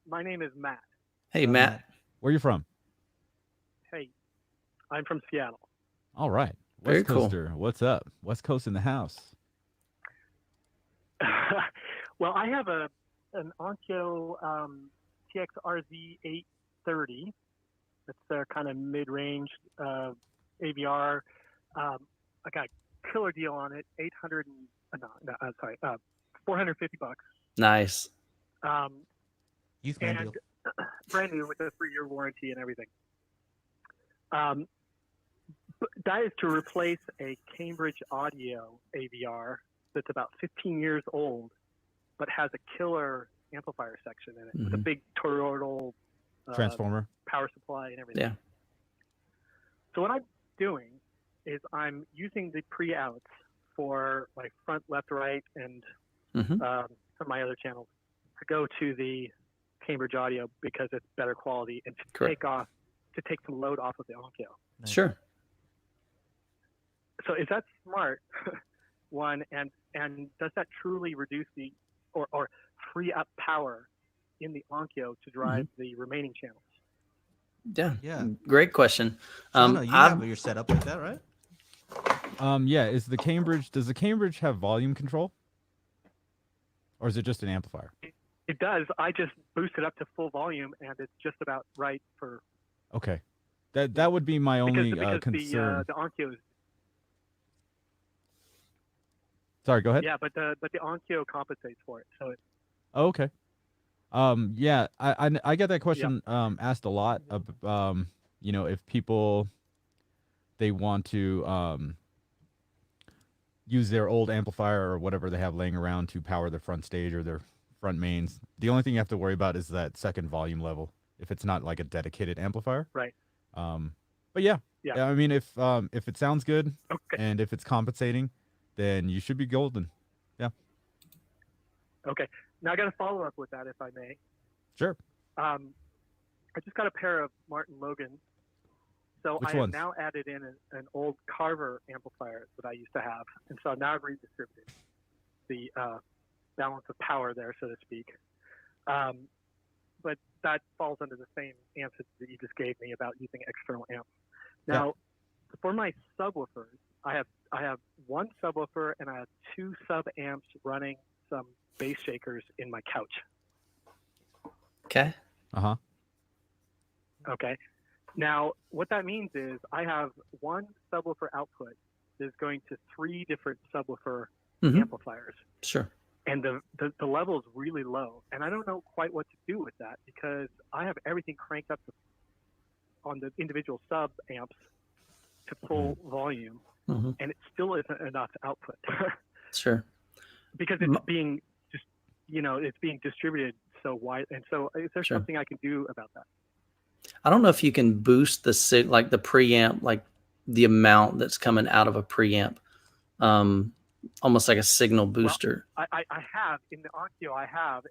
My name is Matt. Hey, Matt. Where you from? Hey, I'm from Seattle. All right. Very West cool. Coaster. What's up? West Coast in the house. Well, I have an Onkyo TXRZ 830. It's their kind of mid-range AVR. I got a killer deal on it. 450 bucks. Nice. Youth man And deal. brand new with a 3-year warranty and everything. But that is to replace a Cambridge Audio AVR that's about 15 years old, but has a killer amplifier section in it with a big toroidal Transformer. power supply and everything. Yeah. So what I'm doing is I'm using the pre-outs for my front, left, right, and Mhm. some of my other channels to go to the Cambridge Audio because it's better quality and to Correct. take some load off of the Onkyo. Nice. Sure. So is that smart? One, and does that truly reduce or free up power in the Onkyo to drive the remaining channels? Yeah. Yeah. Great question. Shauna, you I've- have your setup like that, right? Yeah. Does the Cambridge have volume control? Or is it just an amplifier? It does. I just boost it up to full volume, and it's just about right for Okay. That would be my only because concern. the Onkyo is Sorry, go ahead. yeah, but the Onkyo compensates for it. So Oh, okay. Yeah, I get that question asked a lot of if people they want to use their old amplifier or whatever they have laying around to power their front stage or their front mains. The only thing you have to worry about is that second volume level if it's not like a dedicated amplifier. Right. But yeah, Yeah. I mean, if it sounds good Okay. and if it's compensating, then you should be golden. Yeah. Okay. Now I got to follow up with that, if I may. Sure. I just got a pair of Martin Logans. So Which I have ones? now added in an old Carver amplifier that I used to have. And so now I've redistributed the balance of power there, so to speak. But that falls under the same answer that you just gave me about using external amps. Now, for my subwoofers, I have one subwoofer and I have two sub amps running some bass shakers in my couch. Okay. Uh-huh. Okay. Now, what that means is I have one subwoofer output that is going to three different subwoofer Mhm. amplifiers. Sure. And the level is really low. And I don't know quite what to do with that because I have everything cranked up on the individual sub amps to full volume, Mhm. and it still isn't enough output Sure. because it's being just, it's being distributed so wide. And so is there Sure. something I can do about that? I don't know if you can boost the like the preamp, like the amount that's coming out of a preamp, almost like a signal booster. I have in the Onkyo,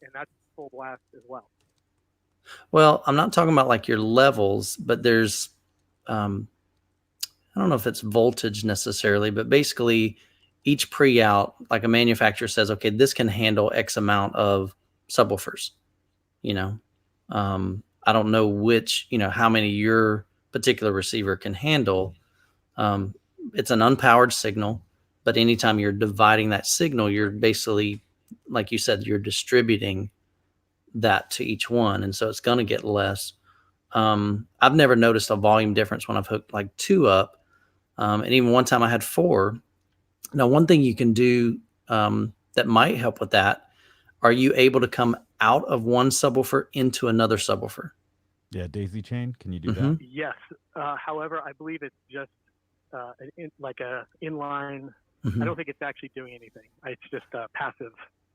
and that's full blast as well. Well, I'm not talking about like your levels, but there's, I don't know if it's voltage necessarily, but basically each pre-out, like a manufacturer says, okay, this can handle X amount of subwoofers, I don't know which, how many your particular receiver can handle. It's an unpowered signal, but anytime you're dividing that signal, you're basically, like you said, you're distributing that to each one. And so it's going to get less. I've never noticed a volume difference when I've hooked like two up. And even one time I had four. Now, one thing you can do that might help with that, are you able to come out of one subwoofer into another subwoofer? Yeah, daisy chain. Can you do Mhm. that? Yes. However, I believe it's just like a inline. Mhm. I don't think it's actually doing anything. It's just passive.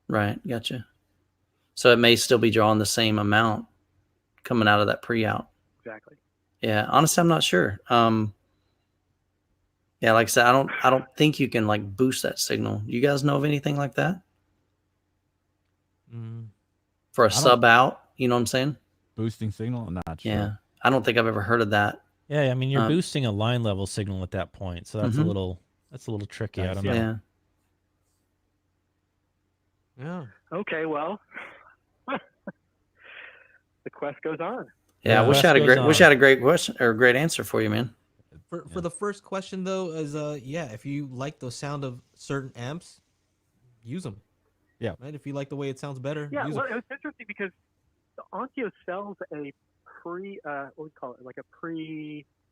Right. Gotcha. So it may still be drawing the same amount coming out of that pre-out. Exactly. Yeah. Honestly, I'm not sure. Yeah, like I said, I don't think you can like boost that signal. You guys know of anything like that for a I don't- sub out? You know what I'm saying? Boosting signal? I'm not sure. Yeah. I don't think I've ever heard of that. Yeah, I mean you're Um, boosting a line level signal at that point, so that's a Mhm. little tricky. I don't Dicey. know. Yeah. Yeah. Okay. Well, the quest goes on. Yeah. I wish I had a Quest great goes I had on. a great question or a great answer for you, man. For the first question though, is if you like the sound of certain amps, use them. Yeah. Right. If you like the way it sounds better, Yeah. use Well, them. it was interesting because the Onkyo sells a what do you call it? Like a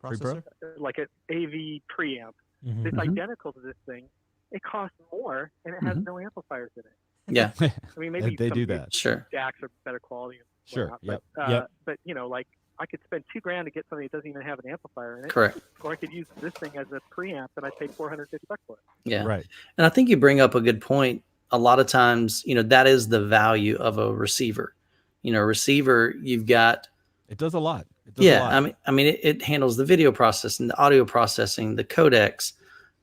Processor. like an AV preamp. Mhm. It's Mhm. identical to this thing. It costs more and it has Mhm. no amplifiers in it. Yeah. I mean, maybe They some do big that. Sure. jacks are better quality. And Sure. whatnot, Yep. But, but like I could spend $2,000 to get something that doesn't even have an amplifier in it, Correct. or I could use this thing as a preamp and I paid $450 for it. Yeah. Right. And I think you bring up a good point. A lot of times, that is the value of a receiver. A receiver, you've got, It does a lot. It does a lot. I mean, it handles the video processing, the audio processing, the codecs,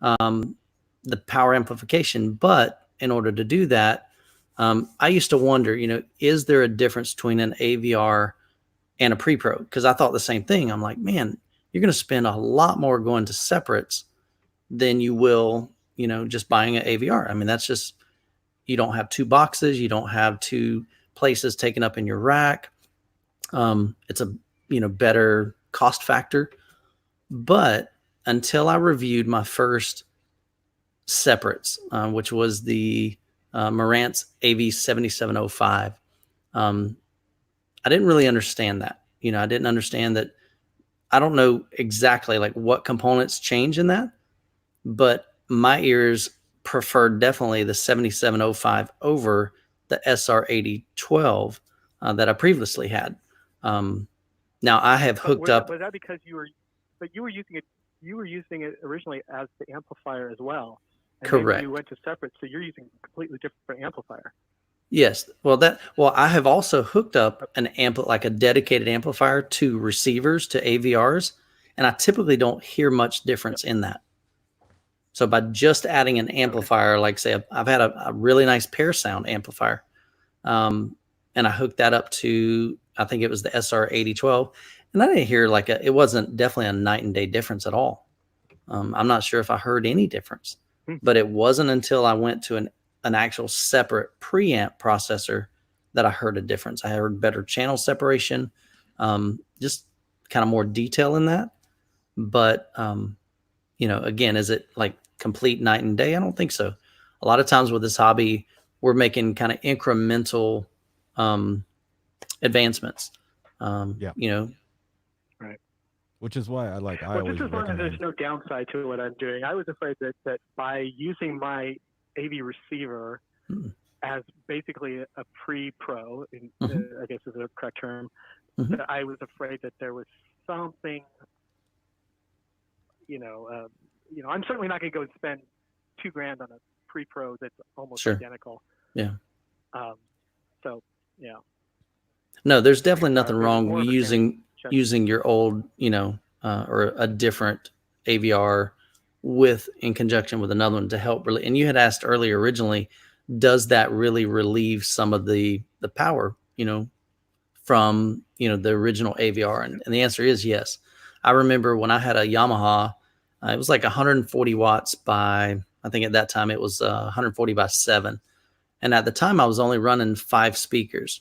the power amplification. But in order to do that, I used to wonder, is there a difference between an AVR and a pre-pro? Because I thought the same thing. I'm like, man, you're going to spend a lot more going to separates than you will, just buying an AVR. I mean, that's just, you don't have two boxes, you don't have two places taken up in your rack. It's a better cost factor. But until I reviewed my first separates, which was the Marantz AV7705, I didn't really understand that. I didn't understand that. I don't know exactly like what components change in that, but my ears preferred definitely the 7705 over the SR8012 that I previously had. Now I have hooked up. Was that because you were using it? you were using it originally as the amplifier as well. And Correct. then you went to separate, so you're using a completely different amplifier. Yes. Well, I have also hooked up like a dedicated amplifier to receivers, to AVRs, and I typically don't hear much difference in that. So by just adding an amplifier, like say I've had a really nice pair sound amplifier, and I hooked that up to, I think it was the SR8012, and I didn't hear it wasn't definitely a night and day difference at all. I'm not sure if I heard any difference, but it wasn't until I went to an actual separate preamp processor that I heard a difference. I heard better channel separation, just kind of more detail in that. But, again, is it like complete night and day? I don't think so. A lot of times with this hobby, we're making kind of incremental advancements. Right. Which is why I Well, always just as long as recommend. there's no downside to what I'm doing. I was afraid that by using my AV receiver as basically a pre-pro, I guess is the correct term, that I was afraid that there was something, I'm certainly not going to go and spend $2,000 on a pre-pro that's almost identical. Yeah. So, yeah. No, there's definitely nothing There's wrong more with of a using your old, or a different AVR in conjunction with another one to help really. And you had asked earlier originally, does that really relieve some of the power, from, the original AVR? And the answer is yes. I remember when I had a Yamaha, it was like 140 watts by, I think at that time it was 140 by 7. And at the time I was only running 5 speakers.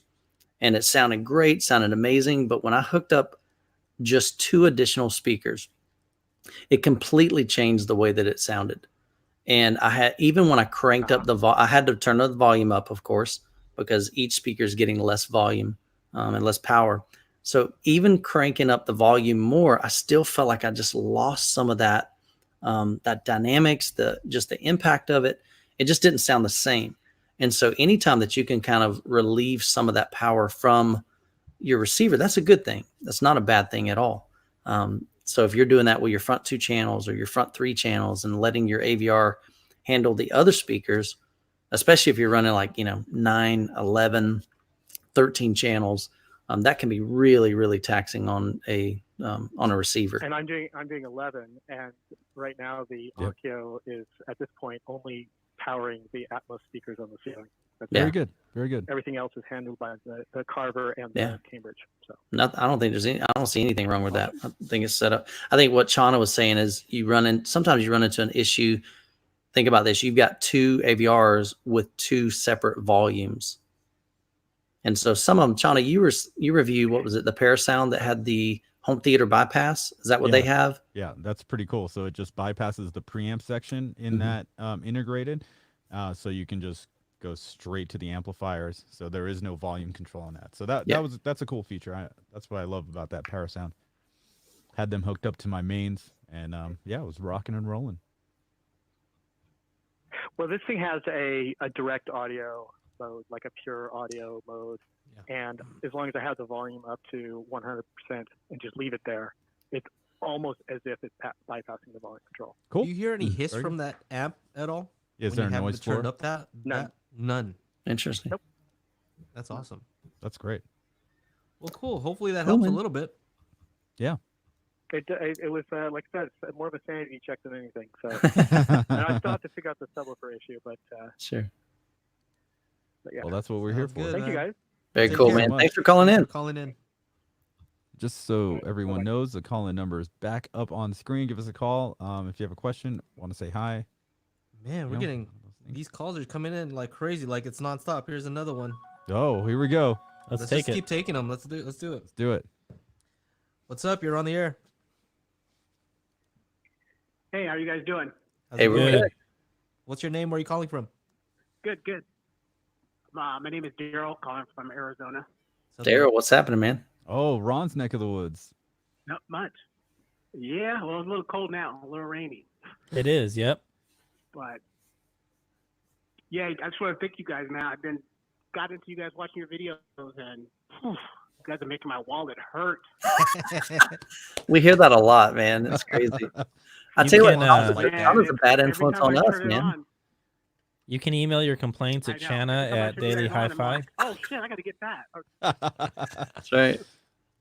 And it sounded great, sounded amazing. But when I hooked up just 2 additional speakers, it completely changed the way that it sounded. And even when I cranked up I had to turn the volume up, of course, because each speaker is getting less volume and less power. So even cranking up the volume more, I still felt like I just lost some of that dynamics, just the impact of it. It just didn't sound the same. And so anytime that you can kind of relieve some of that power from your receiver, that's a good thing. That's not a bad thing at all. So if you're doing that with your front 2 channels or your front 3 channels and letting your AVR handle the other speakers, especially if you're running 9, 11, 13 channels, that can be really, really taxing on a receiver. And I'm doing 11, and right now the Onkyo is at this point only powering the Atmos speakers on the ceiling. Very good. Very good. Everything else is handled by the Carver and the Cambridge. So I don't think I don't see anything wrong with that. I think it's set up. I think what Chana was saying is sometimes you run into an issue. Think about this. You've got 2 AVRs with 2 separate volumes. And so some of them, Chana, you reviewed, what was it? The Parasound that had the home theater bypass. Is that what they have? Yeah, that's pretty cool. So it just bypasses the preamp section in that integrated. So you can just go straight to the amplifiers. So there is no volume control on that. So that's a cool feature. That's what I love about that Parasound. Had them hooked up to my mains, and it was rocking and rolling. Well, this thing has a direct audio mode, like a pure audio mode. Yeah. And as long as I have the volume up to 100% and just leave it there, it's almost as if it's bypassing the volume control. Cool. Do you hear any hiss from that amp at all? Is there a noise floor? Turned up None. Interesting. Nope. That's awesome. That's great. Well, cool. Hopefully that helps a little bit. Yeah. It was, like I said, it's more of a sanity check than anything. So and I still have to figure out the subwoofer issue, but sure. But yeah. Well, that's what we're here for. Thank you, guys. Very cool, man. Thanks for calling in. Just so everyone knows, the call-in number is back up on screen. Give us a call if you have a question, want to say hi. Man, we're getting these calls are coming in like crazy, like it's nonstop. Here's another one. Oh, here we go. Let's just keep taking them. Let's do it. Let's do it. What's up? You're on the air. Hey, how are you guys doing? Hey, we're good. What's your name? Where are you calling from? Good. My name is Daryl, calling from Arizona. Daryl, what's happening, man? Oh, Ron's neck of the woods. Not much. Yeah, well, it's a little cold now, a little rainy. It is, yep. But yeah, I just want to thank you guys, man. Got into you guys watching your videos, and You guys are making my wallet hurt. We hear that a lot, man. It's crazy. I You tell you what, can, Chana's a bad every influence time on I us, turn it man. on, You can email your complaints I at know. Chana Every time I at turn you Daily guys on, I'm Hi-Fi. like, oh shit, I got to get that. That's right.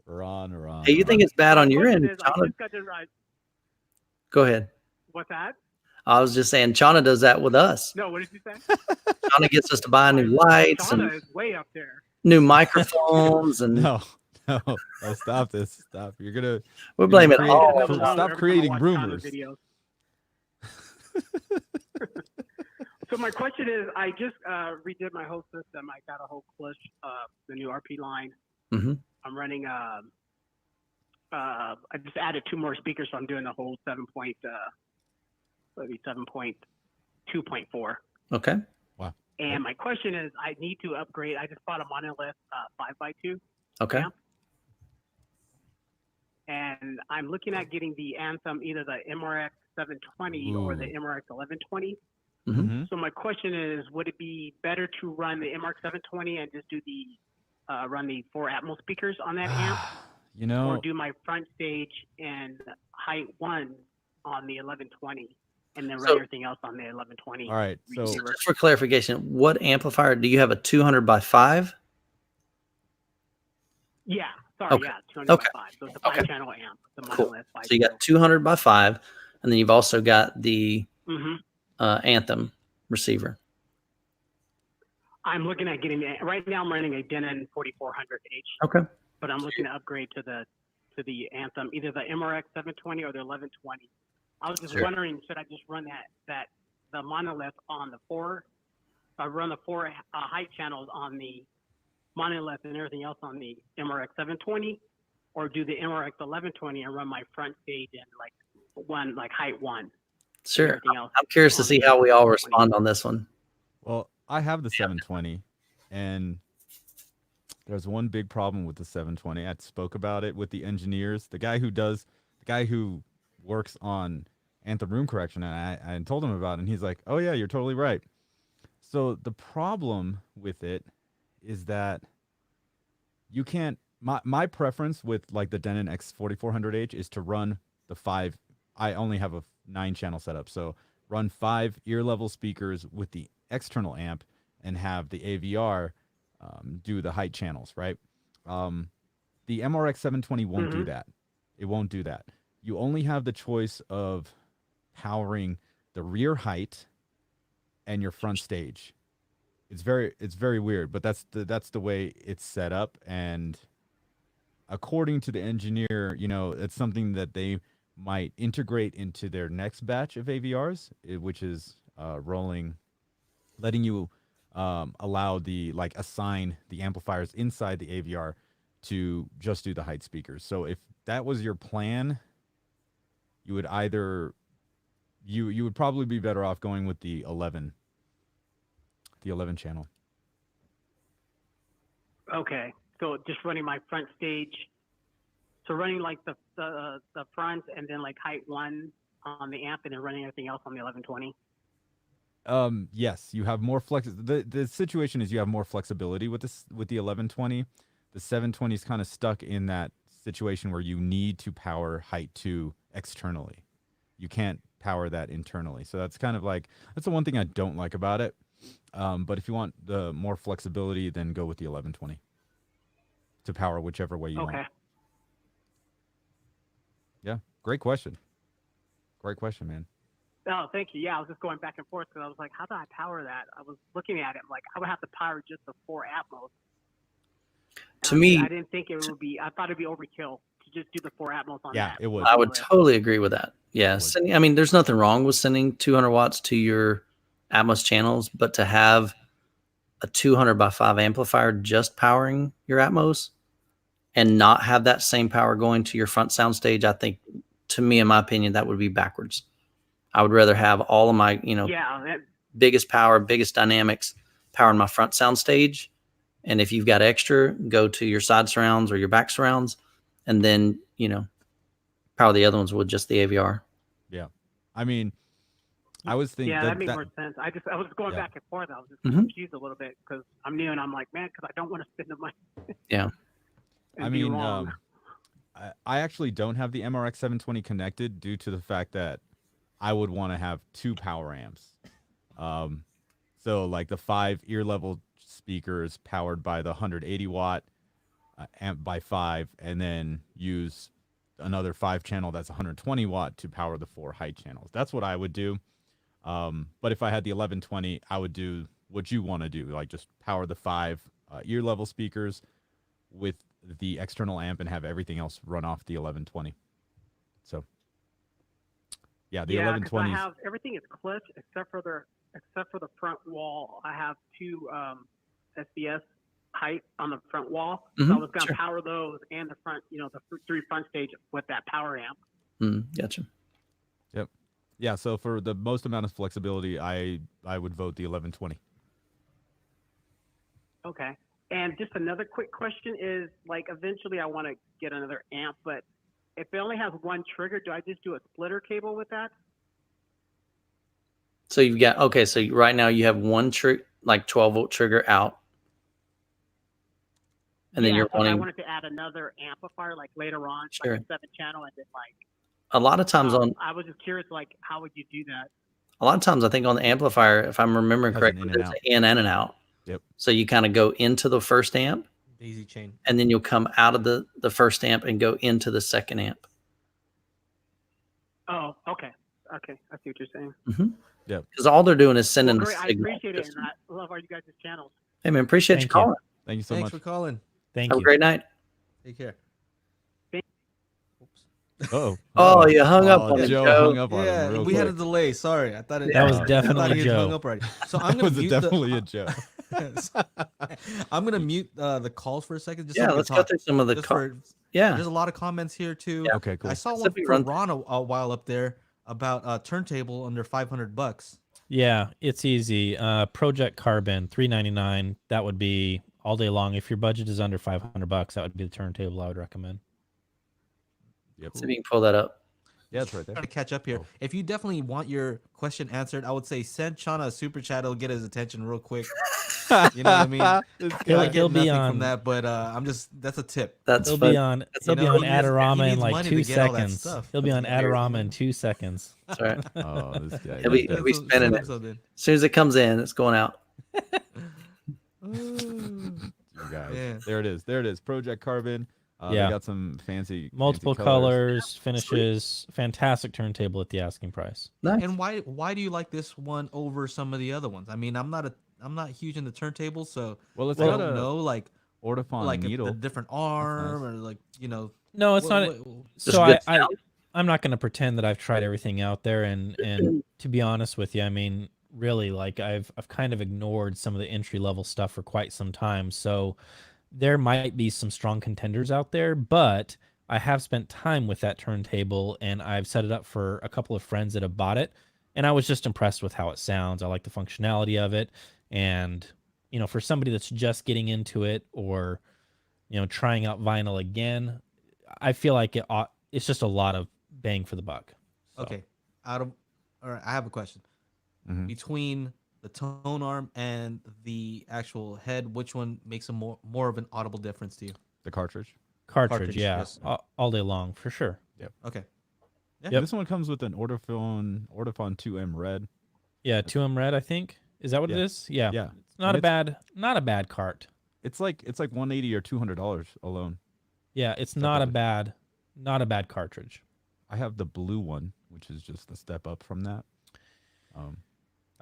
Ron. Hey, you think it's bad My on your question end? is, I Chana, just got to ride. go ahead. What's that? I was just saying, Chana does that with us. No, what did you say? Chana gets us to buy new lights Shauna and is way up there. new microphones, and No, stop this. Stop. You're gonna. we blame it create- all. There's nothing wrong Stop every time I creating watch rumors. Shauna's videos. So my question is, I just redid my whole system. I got a whole clutch, the new RP line. Mhm. I'm running. I just added 2 more speakers, so I'm doing the whole 7.2.4. Okay. And my question is, I need to upgrade. I just bought a monolith 5x2 Okay. amp, and I'm looking at getting the Anthem, either the MRX 720 or the MRX 1120. Mm-hmm. So my question is, would it be better to run the MRX 720 and just do the run the 4 Atmos speakers on that amp, You know, or do my front stage and height 1 on the 1120, and then run So- everything else on the 1120? all right. So receiver? Just for clarification, what amplifier do you have? A 200 by 5? Yeah, sorry, Okay. yeah, 200 Okay. by 5. So it's a Okay. 5-channel amp, the Cool. monolith 5. So you got 200 by 5, and then you've also got the Mm-hmm. Anthem receiver. I'm looking at getting right now. I'm running a Denon 4400H, Okay. but I'm looking to upgrade to the Anthem, either the MRX 720 or the 1120. I was just Sure. wondering, should I just run the monolith on the 4? I run the 4 height channels on the monolith and everything else on the MRX 720, or do the MRX 1120 and run my front stage and height 1? Sure. Everything else I'm curious to on see the how we all 720. respond on this one. well, I have the 720, and there's one big problem with the 720. I spoke about it with the engineers, the guy who works on Anthem room correction, and I told him about it, and he's like, "Oh yeah, you're totally right." So the problem with it is that you can't. My preference with like the Denon X4400H is to run the 5. I only have a 9-channel setup, so run 5 ear level speakers with the external amp and have the AVR do the height channels, right? The MRX 720 won't do that. It won't do that. You only have the choice of powering the rear height and your front stage. It's very weird, but that's the way it's set up. And according to the engineer, it's something that they might integrate into their next batch of AVRs, which is rolling, letting you allow assign the amplifiers inside the AVR to just do the height speakers. So if that was your plan, you would either you would probably be better off going with the 11 channel. Okay, so just running my front stage. So running like the front and then like height 1 on the amp, and then running everything else on the 1120. Yes, you have more the situation is you have more flexibility with the 1120. The 720 is kind of stuck in that situation where you need to power height 2 externally. You can't power that internally. So that's kind of that's the one thing I don't like about it. But if you want the more flexibility, then go with the 1120 to power whichever way you want. Yeah, great question. Great question, man. Oh, thank you. Yeah, I was just going back and forth because I was like, how do I power that? I was looking at it like I would have to power just the 4 Atmos. To me, I didn't think it would be. I thought it'd be overkill to just do the 4 Atmos on that. Yeah, it would. I would totally agree with that. Yeah, I mean, there's nothing wrong with sending 200 watts to your Atmos channels, but to have a 200 by 5 amplifier just powering your Atmos and not have that same power going to your front soundstage, I think, to me, in my opinion, that would be backwards. I would rather have all of my, biggest power, biggest dynamics powering my front soundstage. And if you've got extra, go to your side surrounds or your back surrounds, and then, power the other ones with just the AVR. Yeah. I mean, I was thinking that made more sense. I was going back and forth. I was just confused a little bit because I'm new and I'm like, man, because I don't want to spend the money. Yeah. and I be mean, wrong. I actually don't have the MRX 720 connected due to the fact that I would want to have 2 power amps. So like the 5 ear level speakers powered by the 180 watt amp by 5, and then use another 5 channel that's 120 watt to power the 4 high channels. That's what I would do. But if I had the 1120, I would do what you want to do, like just power the 5 ear level speakers with the external amp and have everything else run off the 1120. So yeah, the Yeah, because I 1120s. have everything is clutch except for the front wall. I have 2 SBS height on the front wall. So I was going to power those and the front, the 3 front stage with that power amp. Gotcha. Yep. Yeah, so for the most amount of flexibility, I would vote the 1120. Okay. And just another quick question is, like, eventually I want to get another amp, but if it only has 1 trigger, do I just do a splitter cable with that? So you've got, okay, so right now you have one 12-volt trigger out. And then you're so if I wanting, wanted to add another amplifier, like later on, Sure. like a 7-channel, and then like, a lot of times I was just curious, like, how would you do that? a lot of times I think on the amplifier, if I'm remembering Has an correctly, in and there's out. an in and an out. Yep. So you kind of go into the first amp, Daisy chain. and then you'll come out of the first amp and go into the second amp. Oh, okay. Okay, I see what you're saying. Yep. Because all they're doing is sending Well, the great. I signal. appreciate it, and I love all you guys' channels. Hey, man, appreciate you Thank you. calling. Thank you so Thanks much. for calling. Thank Have you. a great night. Take care. Oh. Oh, you hung up on Joe him, Joe. hung up on him Yeah, real we quick. had a delay. Sorry, I thought it. That was I definitely thought he had Joe. hung up already. So I'm That gonna was mute definitely a Joe. I'm gonna mute the calls for a second. Just so Yeah, we can let's go talk. through some of the Just calls. for- Yeah. There's a lot of comments here too. Yeah. Okay, cool. I saw one Specific for run- Ron a while up there about a turntable under $500. Yeah, it's easy. Project Carbon, $399. That would be all day long. If your budget is under $500, that would be the turntable I would recommend. Yep. See if you can pull that up. Yeah, it's right there. Trying to catch up here. Oh. If you definitely want your question answered, I would say send Chana a super chat. It'll get his attention real quick. You know what I mean? This I guy. get He'll be nothing on- from that, but that's a tip. That's He'll fun. be on. He'll be know, on he needs- he Adorama in needs like money 2 to get all that seconds. stuff. He'll be on Yeah. Adorama in 2 seconds. That's right. Oh, this guy. He'll be So- spinning it. so then- As soon as it comes in, it's going out. You guys. Yeah. There it is. There it is. Project Carbon. Yeah. They got some fancy Multiple fancy colors, finishes, fantastic turntable at the asking price. Nice. And why do you like this one over some of the other ones? I mean, I'm not huge into turntables, so Well, it's I got don't a know, like Ortofon needle. a different arm or like No, it's what- not. what- Just So good I'm not going to pretend that I've tried everything out there, and to be honest with you, I mean, really, like I've kind of ignored some of the entry level stuff for quite some time. So there might be some strong contenders out there, but I have spent time with that turntable, and I've set it up for a couple of friends that have bought it, and I was just impressed with how it sounds. I like the functionality of it, and for somebody that's just getting into it or trying out vinyl again, I feel like it's just a lot of bang for the buck. So, Okay, all right, I have a question. Mhm. Between the tone arm and the actual head, which one makes a more of an audible difference to you? The cartridge. cartridge, yeah, yes. all day long for sure. Okay. Yeah. Yep. This one comes with an Ortofon 2M Red. Yeah, 2M Red, I think. Is that what it Yeah. is? Yeah. Yeah. It's not And a bad cart. It's like $180 or $200 alone. Yeah, it's Step not a up. bad cartridge. I have the blue one, which is just a step up from that.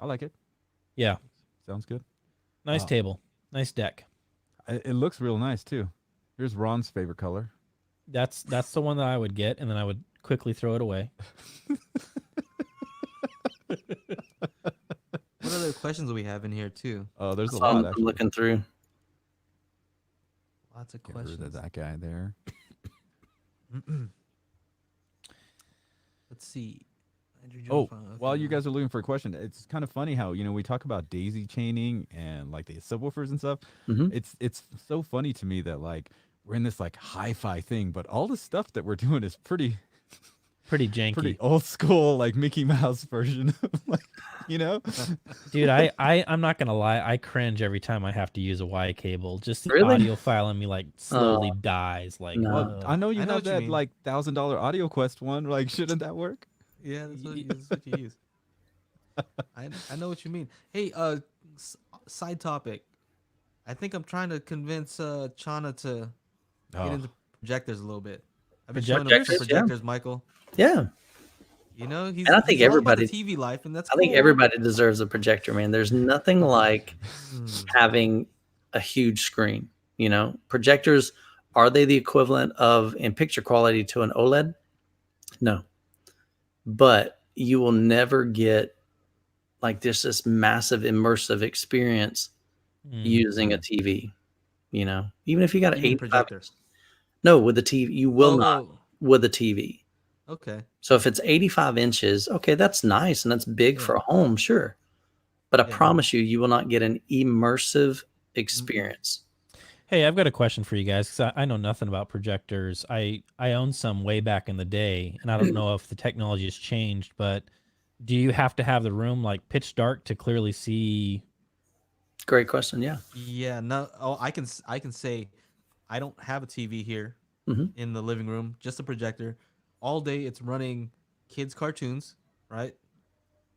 I like it. Yeah. Sounds good. Nice Wow. table. Nice deck. It looks real nice too. Here's Ron's favorite color. That's the one that I would get, and then I would quickly throw it away. What other questions do we have in here too? Oh, there's a So I'm lot. Actually. looking through. Lots of Get rid of questions. that guy there. Let's see. Andrew Oh, Jones, while you okay. guys are looking for a question, it's kind of funny how we talk about daisy chaining and like the subwoofers and stuff. Mhm. It's so funny to me that like we're in this like hi-fi thing, but all the stuff that we're doing is pretty pretty janky. pretty old school, like Mickey Mouse version of like, you know? Dude, I'm not gonna lie, I cringe every time I have to use a Y cable. Just the Really? audio file in me like slowly dies. Like, no. Well, I know you I know have what you that mean. like $1,000 Audio Quest one. Like, shouldn't that work? Yeah, that's what you use. I know what you mean. Hey, side topic. I think I'm trying to convince Chana to get Oh, into projectors a little bit. I've been showing him some Projectors, yeah. projectors, Michael. Yeah, You know, he's and I think he's all about the everybody. TV life, and that's I cool. think everybody deserves a projector, man. There's nothing like having a huge screen. You know, projectors, are they the equivalent of in picture quality to an OLED? No, but you will never get like this massive immersive experience using a TV. You know, even if you got an You mean 85. projector? No, with the TV, you will not Oh, with a TV. okay. So if it's 85 inches, okay, that's nice and that's big Yeah. for a home, sure. But I Yeah. promise you, you will not get an immersive experience. Hey, I've got a question for you guys because I know nothing about projectors. I owned some way back in the day, and I don't know if the technology has changed, but do you have to have the room like pitch dark to clearly see? Great question. Yeah. Yeah. No. Oh, I can say, I don't have a TV here Mhm. in the living room, just a projector. All day it's running kids cartoons, right?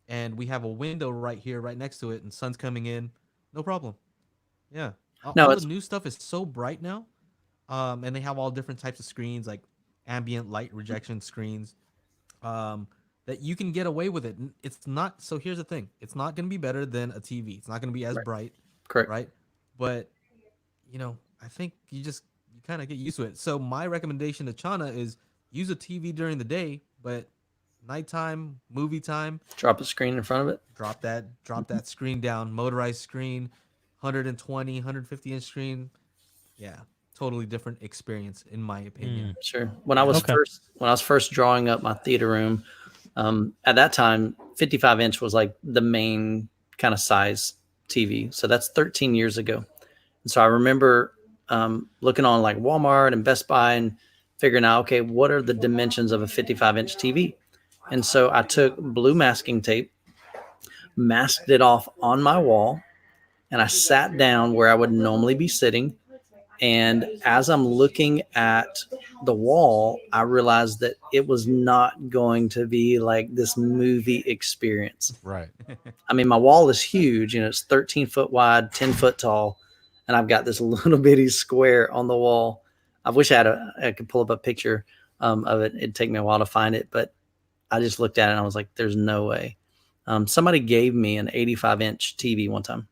And we have a window right here, right next to it, and sun's coming in. No problem. Yeah. No, All the it's new stuff is so bright now. And they have all different types of screens, like ambient light rejection screens, that you can get away with it. It's not. So here's the thing: it's not going to be better than a TV. It's not going to be as Right. bright, correct. right? But I think you kind of get used to it. So my recommendation to Chana is use a TV during the day, but nighttime, movie time, Drop a screen in front of it. drop that screen down, motorized screen, 120, 150 inch screen. Yeah, totally different experience in my opinion. Sure. When I was Okay. first drawing up my theater room, at that time, 55 inch was like the main kind of size TV. So that's 13 years ago. And so I remember looking on like Walmart and Best Buy and figuring out, okay, what are the dimensions of a 55 inch TV? And so I took blue masking tape, masked it off on my wall, and I sat down where I would normally be sitting. And as I'm looking at the wall, I realized that it was not going to be like this movie experience. right. I mean, my wall is huge, it's 13 foot wide, 10 foot tall, and I've got this little bitty square on the wall. I wish I could pull up a picture of it. It'd take me a while to find it, but I just looked at it and I was like, there's no way. Somebody gave me an 85 inch TV one time.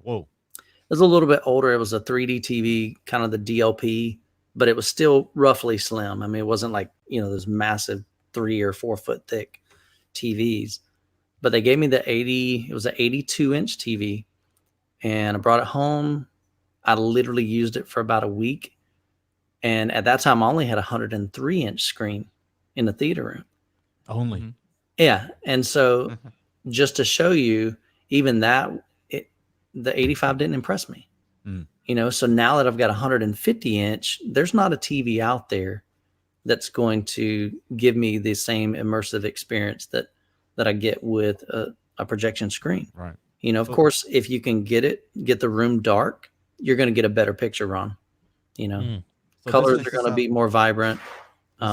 Whoa. It was a little bit older. It was a 3D TV, kind of the DLP, but it was still roughly slim. I mean, it wasn't like, those massive 3 or 4 foot thick TVs, but they gave me it was an 82 inch TV, and I brought it home. I literally used it for about a week. And at that time, I only had a 103 inch screen in the theater room. Only. Mhm. Yeah. And so just to show you, even that, the 85 didn't impress me. So now that I've got a 150 inch, there's not a TV out there that's going to give me the same immersive experience that I get with a projection screen. Right. Of course, if you can get the room dark, you're going to get a better picture, Ron. So Colors this are going to be more vibrant.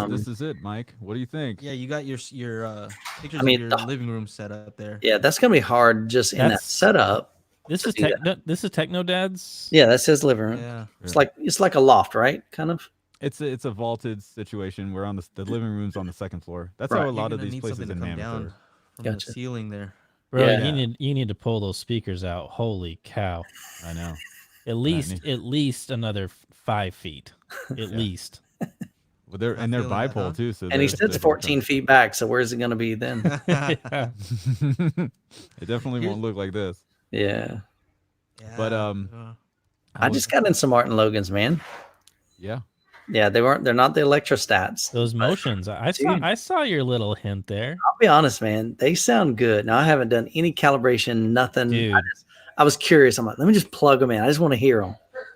this is it, Mike. What do you think? Yeah, you got your pictures I mean, of your living room set up there. Yeah, that's going to be hard just in that That's- setup. This to is do that. This is Techno Dad's. Yeah, that's his living room. Yeah. It's like a loft, right? Kind of. It's a vaulted situation. We're on the living room's on the second floor. That's Right. how a You're lot of gonna these need places something in to come Mammoth down are. from Gotcha. the ceiling there. Bro, Yeah. you need to pull those speakers out. Holy cow! I know. At least another 5 feet. At least. Well, they're I'm feeling that, bipolar huh? too. So And he they're- sits they're 14 feet back, so where's it going to be then? Yeah. It definitely Here's- won't look like this. Yeah. But, Yeah. I just got in some Martin Logans, man. Yeah. Yeah, they're not the electrostats. Those motions. Dude. I saw your little hint there. I'll be honest, man. They sound good. Now I haven't done any calibration, nothing. Dude. I was curious. I'm like, let me just plug them in. I just want to hear them.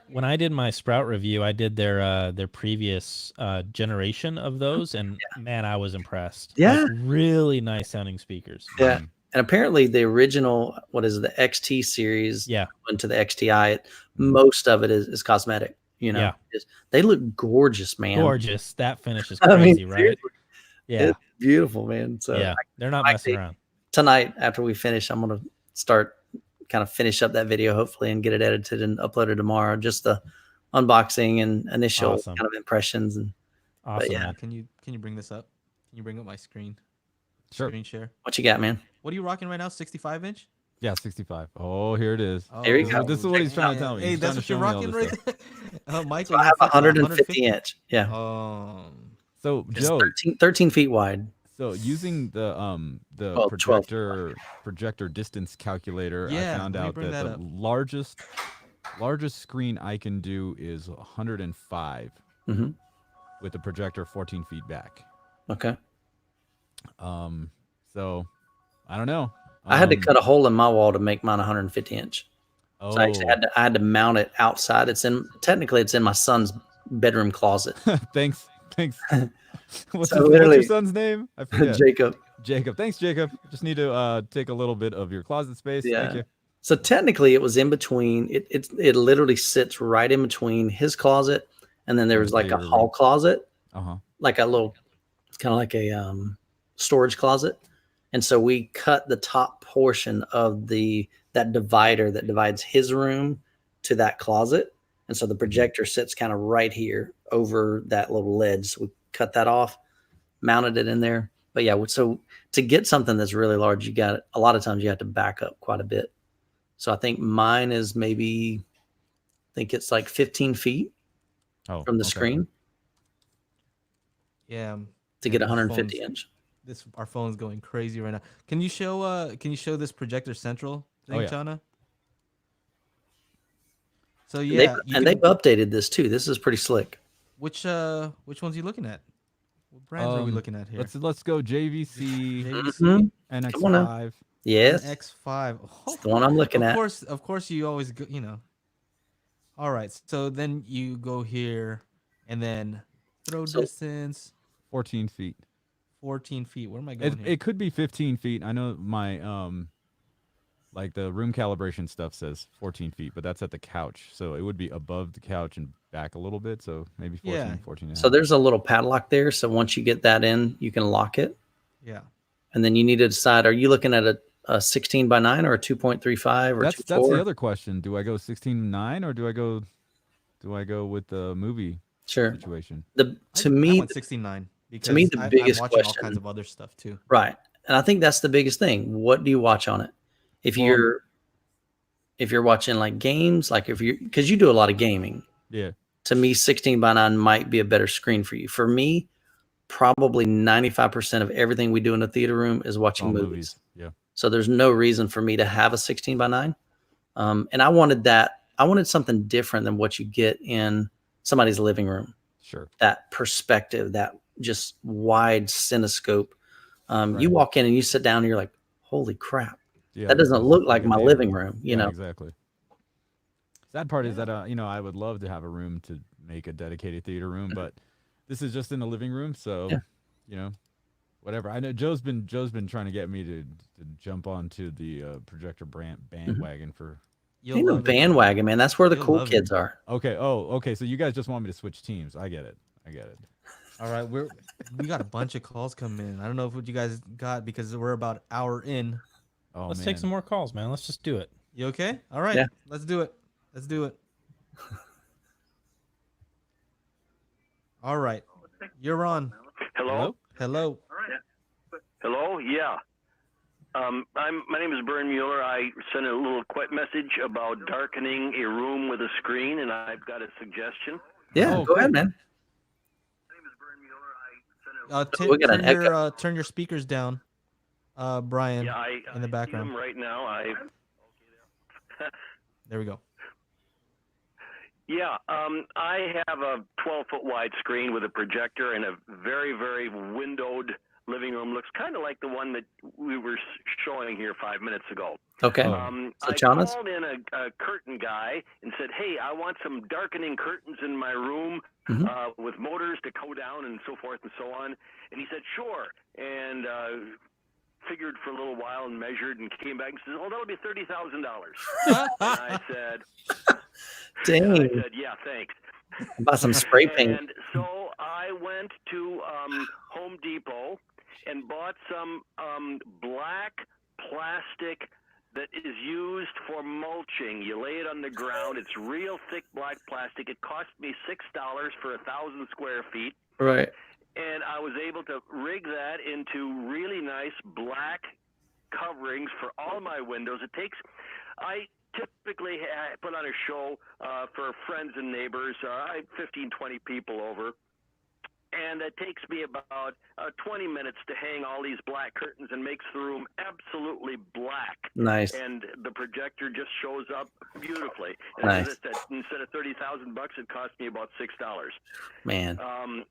when I did my Sprout review, I did their previous generation of those, and man, I was impressed. Yeah. Like, really nice sounding speakers. Yeah. And apparently the original, what is it, the XT series, Yeah. went to the XTI. Most of it is cosmetic. You know, Yeah. they look gorgeous, man. Gorgeous. That finish is I mean, crazy, right? seriously, Yeah. it's beautiful, man. So Yeah. They're not I messing think around. tonight, after we finish, I'm gonna start kind of finish up that video, hopefully, and get it edited and uploaded tomorrow. Just the unboxing and initial Awesome. kind of impressions. And Awesome, yeah. man. Can you bring this up? Can you bring up my screen? Sure. Screen share. what you got, man? What are you rocking right now? 65 inch? Yeah, 65. Oh, here it is. Oh, There you go. This is what he's trying to tell me. Hey, He's that's trying what to you're show me all rocking this right there. Michael, So I have you're 150 inch. Yeah. So It's Joe, 13 feet wide. so using the 12. projector distance calculator, Yeah, I found let me out bring that that the up. largest screen I can do is 105 Mhm. with the projector 14 feet back. Okay. So I don't know. I had to cut a hole in my wall to make mine 150 inch. Oh, So I actually I had to mount it outside. Technically it's in my son's bedroom closet. thanks. What's So your literally- son's name? I forget. Jacob. Jacob. Thanks, Jacob. Just need to take a little bit of your closet space. Yeah. Thank you. So technically it was in between. It literally sits right in between his closet, and then there was like a Theater hall room. closet, Uh-huh. like a little, it's kind of like a storage closet. And so we cut the top portion of that divider that divides his room to that closet. And so the projector sits kind of right here over that little ledge. So we cut that off, mounted it in there. But yeah, so to get something that's really large, a lot of times you have to back up quite a bit. So I think mine is maybe, I think it's like 15 feet Oh, from the okay. screen Yeah. to get Our 150 phone's- inch. Our phone's going crazy right now. Can you show this projector central thing, Oh, yeah. Chana? So And yeah, they've updated this too. This is pretty slick. which one's you looking at? What brands are we looking at here? Let's go JVC JVC Mhm. Come on now. NX5. Yes, X5. it's the one I'm looking at. Of course, you always go. All right, so then you go here, and then throw So- distance 14 feet. 14 feet. Where am I going here? It could be 15 feet. I know my like the room calibration stuff says 14 feet, but that's at the couch. So it would be above the couch and back a little bit. So maybe 14, Yeah. 14 and a So half. there's a little padlock there. So once you get that in, you can lock it. Yeah. And then you need to decide, are you looking at a 16 by 9 or a 2.35 or That's 2.4? the other question. Do I go 16:9 or do I go with the movie Sure. situation? To I me, went 69 because me, the biggest I'm watching all question- kinds of other stuff too. right. And I think that's the biggest thing. What do you watch on it? If Well, you're watching like games, like because you do a lot of gaming, Yeah. to me, 16 by 9 might be a better screen for you. For me, probably 95% of everything we do in the theater room is watching All movies. Yeah. So there's no reason for me to have a 16 by 9. And I wanted something different than what you get in somebody's living room. Sure. That perspective, that just wide cinescope. Right. You walk in and you sit down and you're like, holy crap. Yeah. That doesn't look like a my theater living room, you Yeah, know? Exactly. Sad part is that I would love to have a room to make a dedicated theater room, but this is just in the living room, so Yeah. Whatever. I know Joe's been trying to get me to jump onto the projector bandwagon for. You'll Ain't no love it. bandwagon, man. That's where the You'll cool love it. kids are. Okay. Oh, okay. So you guys just want me to switch teams. I get it. All right, we got a bunch of calls coming in. I don't know what you guys got because we're about an hour in. Oh, Let's man. take some more calls, man. Let's just do it. You okay? All right, Yeah. let's do it. Let's do it. All right, you're on. Hello? Hello. Hello? Yeah. My name is Bern Mueller. I sent a little quick message about darkening a room with a screen, and I've got a suggestion. Yeah, Oh, go cool. ahead, man. We got an Turn your speakers down, Brian. Yeah, in the I background. see them right now. There we go. Yeah, I have a 12-foot wide screen with a projector and a very, very windowed living room looks kind of like the one that we were showing here 5 minutes ago. Okay. Oh. So I Chana's? called in a curtain guy and said, hey, I want some darkening curtains in my room with motors to go down and so forth and so on. And he said, sure. And figured for a little while and measured and came back and said, oh, that'll be $30,000. And I said, Dang. yeah, thanks. Buy some spray paint. And so I went to Home Depot and bought some black plastic that is used for mulching. You lay it on the ground. It's real thick black plastic. It cost me $6 for 1,000 square feet. Right. And I was able to rig that into really nice black coverings for all my windows. I typically put on a show for friends and neighbors. I have 15, 20 people over. And it takes me about 20 minutes to hang all these black curtains and makes the room absolutely black. Nice. And the projector just shows up beautifully. And Nice. as I said, instead of $30,000, it cost me about $6. Man.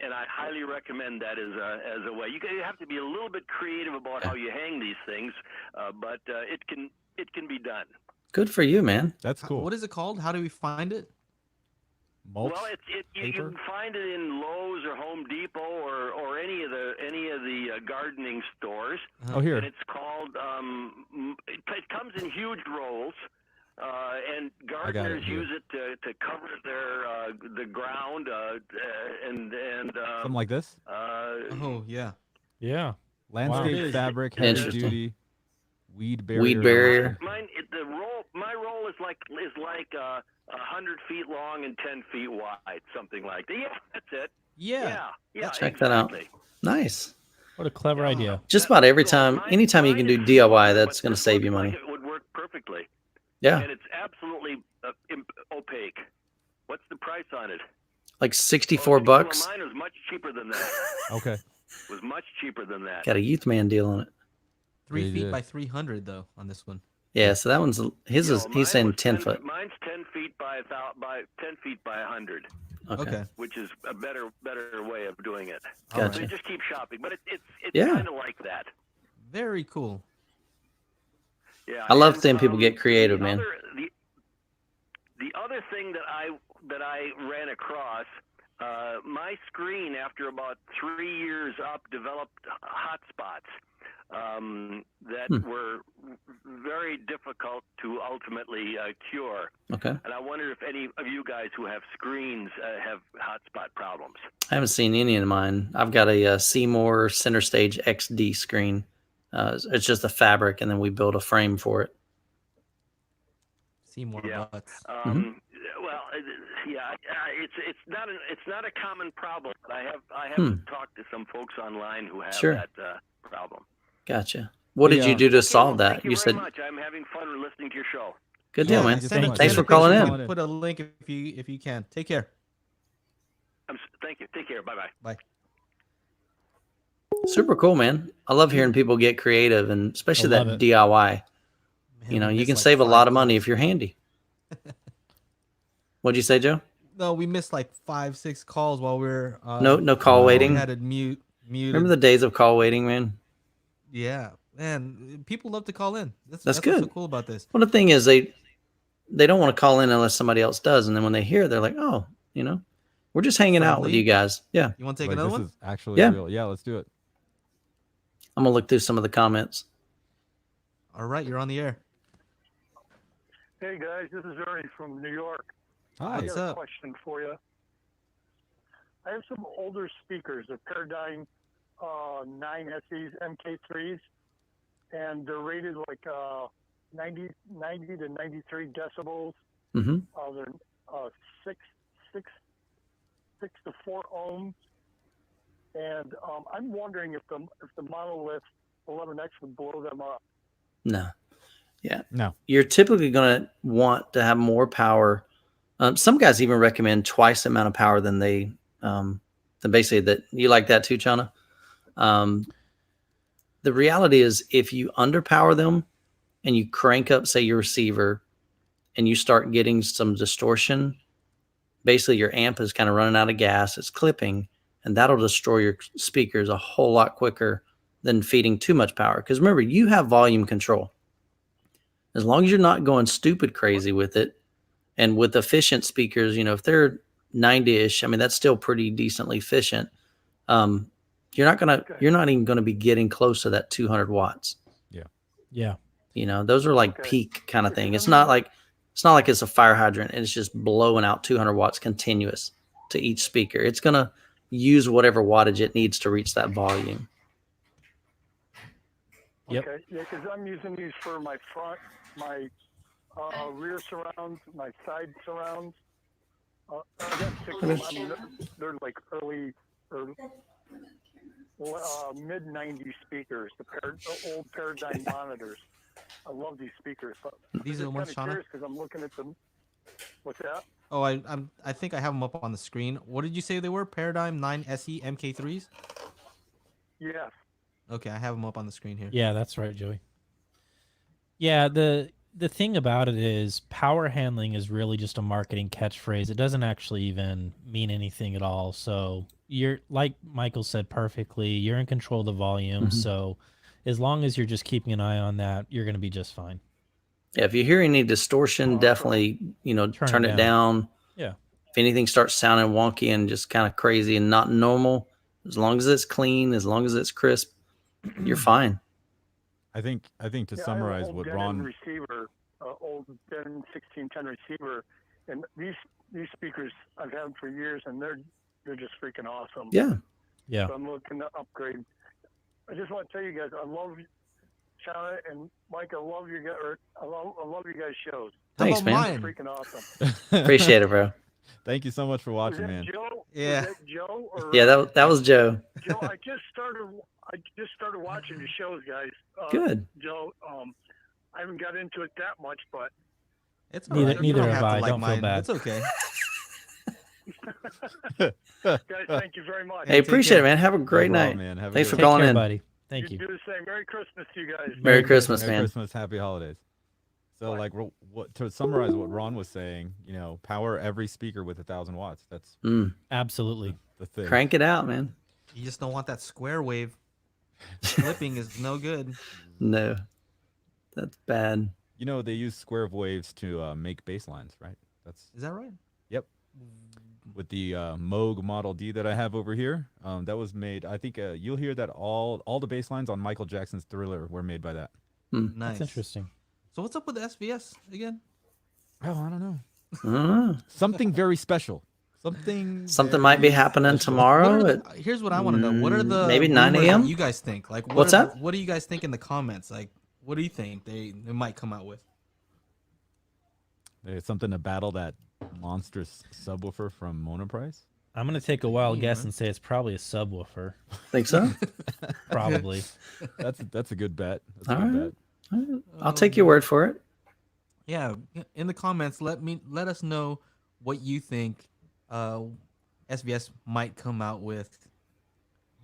And I highly recommend that as a way. You have to be a little bit creative about how you hang these things, but it can be done. Good for you, man. That's cool. What is it called? How do we find it? Mulch Well, you paper? can find it in Lowe's or Home Depot or any of the gardening stores. Oh, here. And it's called. It comes in huge rolls, and gardeners here. use it to cover the ground and Something like this? Oh yeah. Yeah. Landscape Wow. fabric, heavy Interesting. duty, weed barrier. Weed barrier. My roll is like 100 feet long and 10 feet wide, something like that. Yeah, that's it. Yeah. Yeah. Check that out. exactly. Nice. What a clever idea. Just about every time, Mine- anytime you can do mine is DIY, simple, that's but going to this save you looks money. like it would work perfectly. Yeah. And it's absolutely opaque. What's the price on it? Like Well, 64 bucks. Mine was much cheaper than that. Okay. It was much cheaper than that. Got a Youthman deal on it. 3 Yeah, you feet did. by 300 though on this one. Yeah, so that one's his is No, he's mine saying was 10 foot. Mine's 10 feet by 10 feet by 100, Okay. which is a better way of doing it. All right. Gotcha. So you just keep shopping, but it's Yeah. kind of like that. Very cool. Yeah. I love and, seeing people get creative, the man. The other thing that I ran across, my screen after about 3 years up developed hot spots that were very difficult to ultimately cure. Okay. And I wonder if any of you guys who have screens have hotspot problems. I haven't seen any of mine. I've got a Seymour Center Stage XD screen. It's just a fabric, and then we build a frame for it. See more Yeah. butts. Well, it's not a common problem. But I have talked to some folks online who have Sure. that problem. Gotcha. What did Yeah. you do to Okay, solve well, that? Thank you You very said much. I'm having fun listening to your show. good deal, Yeah, man. thank you so Send a- much. Thanks send for a picture. calling in. Put a link if you can. Take care. Thank you. Take care. Bye bye. Bye. Super cool, man. I love hearing people get creative, and especially I love that it. DIY. Man, You know, we you missed can like save a 5 lot of money calls. if you're handy. What'd you say, Joe? No, we missed like 5, 6 calls while we were. No call wow. We waiting. had it muted. Remember the days of call waiting, man? Yeah, man. People love to call in. That's That's what's so good. cool about this. Well, the thing is, they don't want to call in unless somebody else does, and then when they hear, they're like, "Oh, we're just hanging out with Friendly. you guys." Yeah, You want to take Like, another this one? is actually Yeah. real. Yeah, let's do it. I'm gonna look through some of the comments. All right, you're on the air. Hey guys, this is Ernie from New York. Hi. I What's got a up? question for you. I have some older speakers, they're Paradigm 9 SEs, MK3s, and they're rated like 90 to 93 decibels. Mm-hmm. They're 6 to 4 ohms, and I'm wondering if the monolith 11X would blow them up. No. Yeah. No. You're typically going to want to have more power. Some guys even recommend twice the amount of power than they, than basically that. You like that too, Chana? The reality is if you underpower them and you crank up, say, your receiver and you start getting some distortion, basically your amp is kind of running out of gas. It's clipping, and that'll destroy your speakers a whole lot quicker than feeding too much power. Because remember, you have volume control. As long as you're not going stupid crazy with it, and with efficient speakers, if they're 90-ish, I mean, that's still pretty decently efficient. You're not even gonna be getting close to that 200 watts. Yeah. Those are like peak kind of thing. It's not like it's a fire hydrant and it's just blowing out 200 watts continuous to each speaker. It's gonna use whatever wattage it needs to reach that volume. Yep. Okay, yeah, because I'm using these for my front, my rear surrounds, my side surrounds. I got 6 of them. I mean, they're like early or mid 90s speakers, the old Paradigm monitors. I love these speakers. But These are the ones, Shauna? because I'm looking at them. What's that? Oh, I think I have them up on the screen. What did you say they were? Paradigm 9 SE MK3s? Yes. Okay, I have them up on the screen here. Yeah, that's right, Joey. Yeah, the thing about it is power handling is really just a marketing catchphrase. It doesn't actually even mean anything at all. So you're, like Michael said perfectly, you're in control of the volume. So as long as you're just keeping an eye on that, you're going to be just fine. Yeah, if you hear any distortion, definitely, turn it down. Yeah. If anything starts sounding wonky and just kind of crazy and not normal, as long as it's clean, as long as it's crisp, you're fine. I think to summarize what Ron receiver, old Denon 1610 receiver, and these speakers I've had for years, and they're just freaking awesome. Yeah. Yeah. So I'm looking to upgrade. I just want to tell you guys, I love Shauna and Mike. I love you guys. I love you guys' shows. Thanks, man. Freaking awesome. Appreciate it, bro. Thank you so much for watching, man. Joe? Yeah. Was that Joe? Or, Yeah, that was Joe. Joe, I just started watching the shows, guys. Good. Joe, I haven't got into it that much, but It's Neither- alright. You neither don't have have to I. like Don't feel mine. bad. It's okay. guys, thank you very much. Hey, appreciate care. it, man. Have a great No night. problem, man. Have a Thanks good for one. calling Take care, in. buddy. Thank you. Do the same. Merry Christmas to you guys. Merry Christmas, Merry man. Christmas, happy holidays. So, like, what to summarize what Ron was saying, power every speaker with 1,000 watts. That's Absolutely. the thing. Crank it out, man. You just don't want that square wave. Flipping is no good. No, that's bad. They use square waves to make bass lines, right? Is that right? Yep. With the Moog Model D that I have over here, that was made. I think you'll hear that all the bass lines on Michael Jackson's Thriller were made by that. Nice. That's interesting. So what's up with the SVS again? Oh, I don't know. I don't know. Something very special. Something might be happening tomorrow. What are here's what I want to know. What are the maybe 9 rumors that a.m.? you guys think? Like, What's that? What do you guys think in the comments? Like, what do you think they might come out with? There's something to battle that monstrous subwoofer from Monoprice. I'm going to take a wild guess and say it's probably a subwoofer. Think so? Probably. That's a good bet. That's a All good right. bet. I'll take your word for it. Yeah, in the comments, let us know what you think SVS might come out with.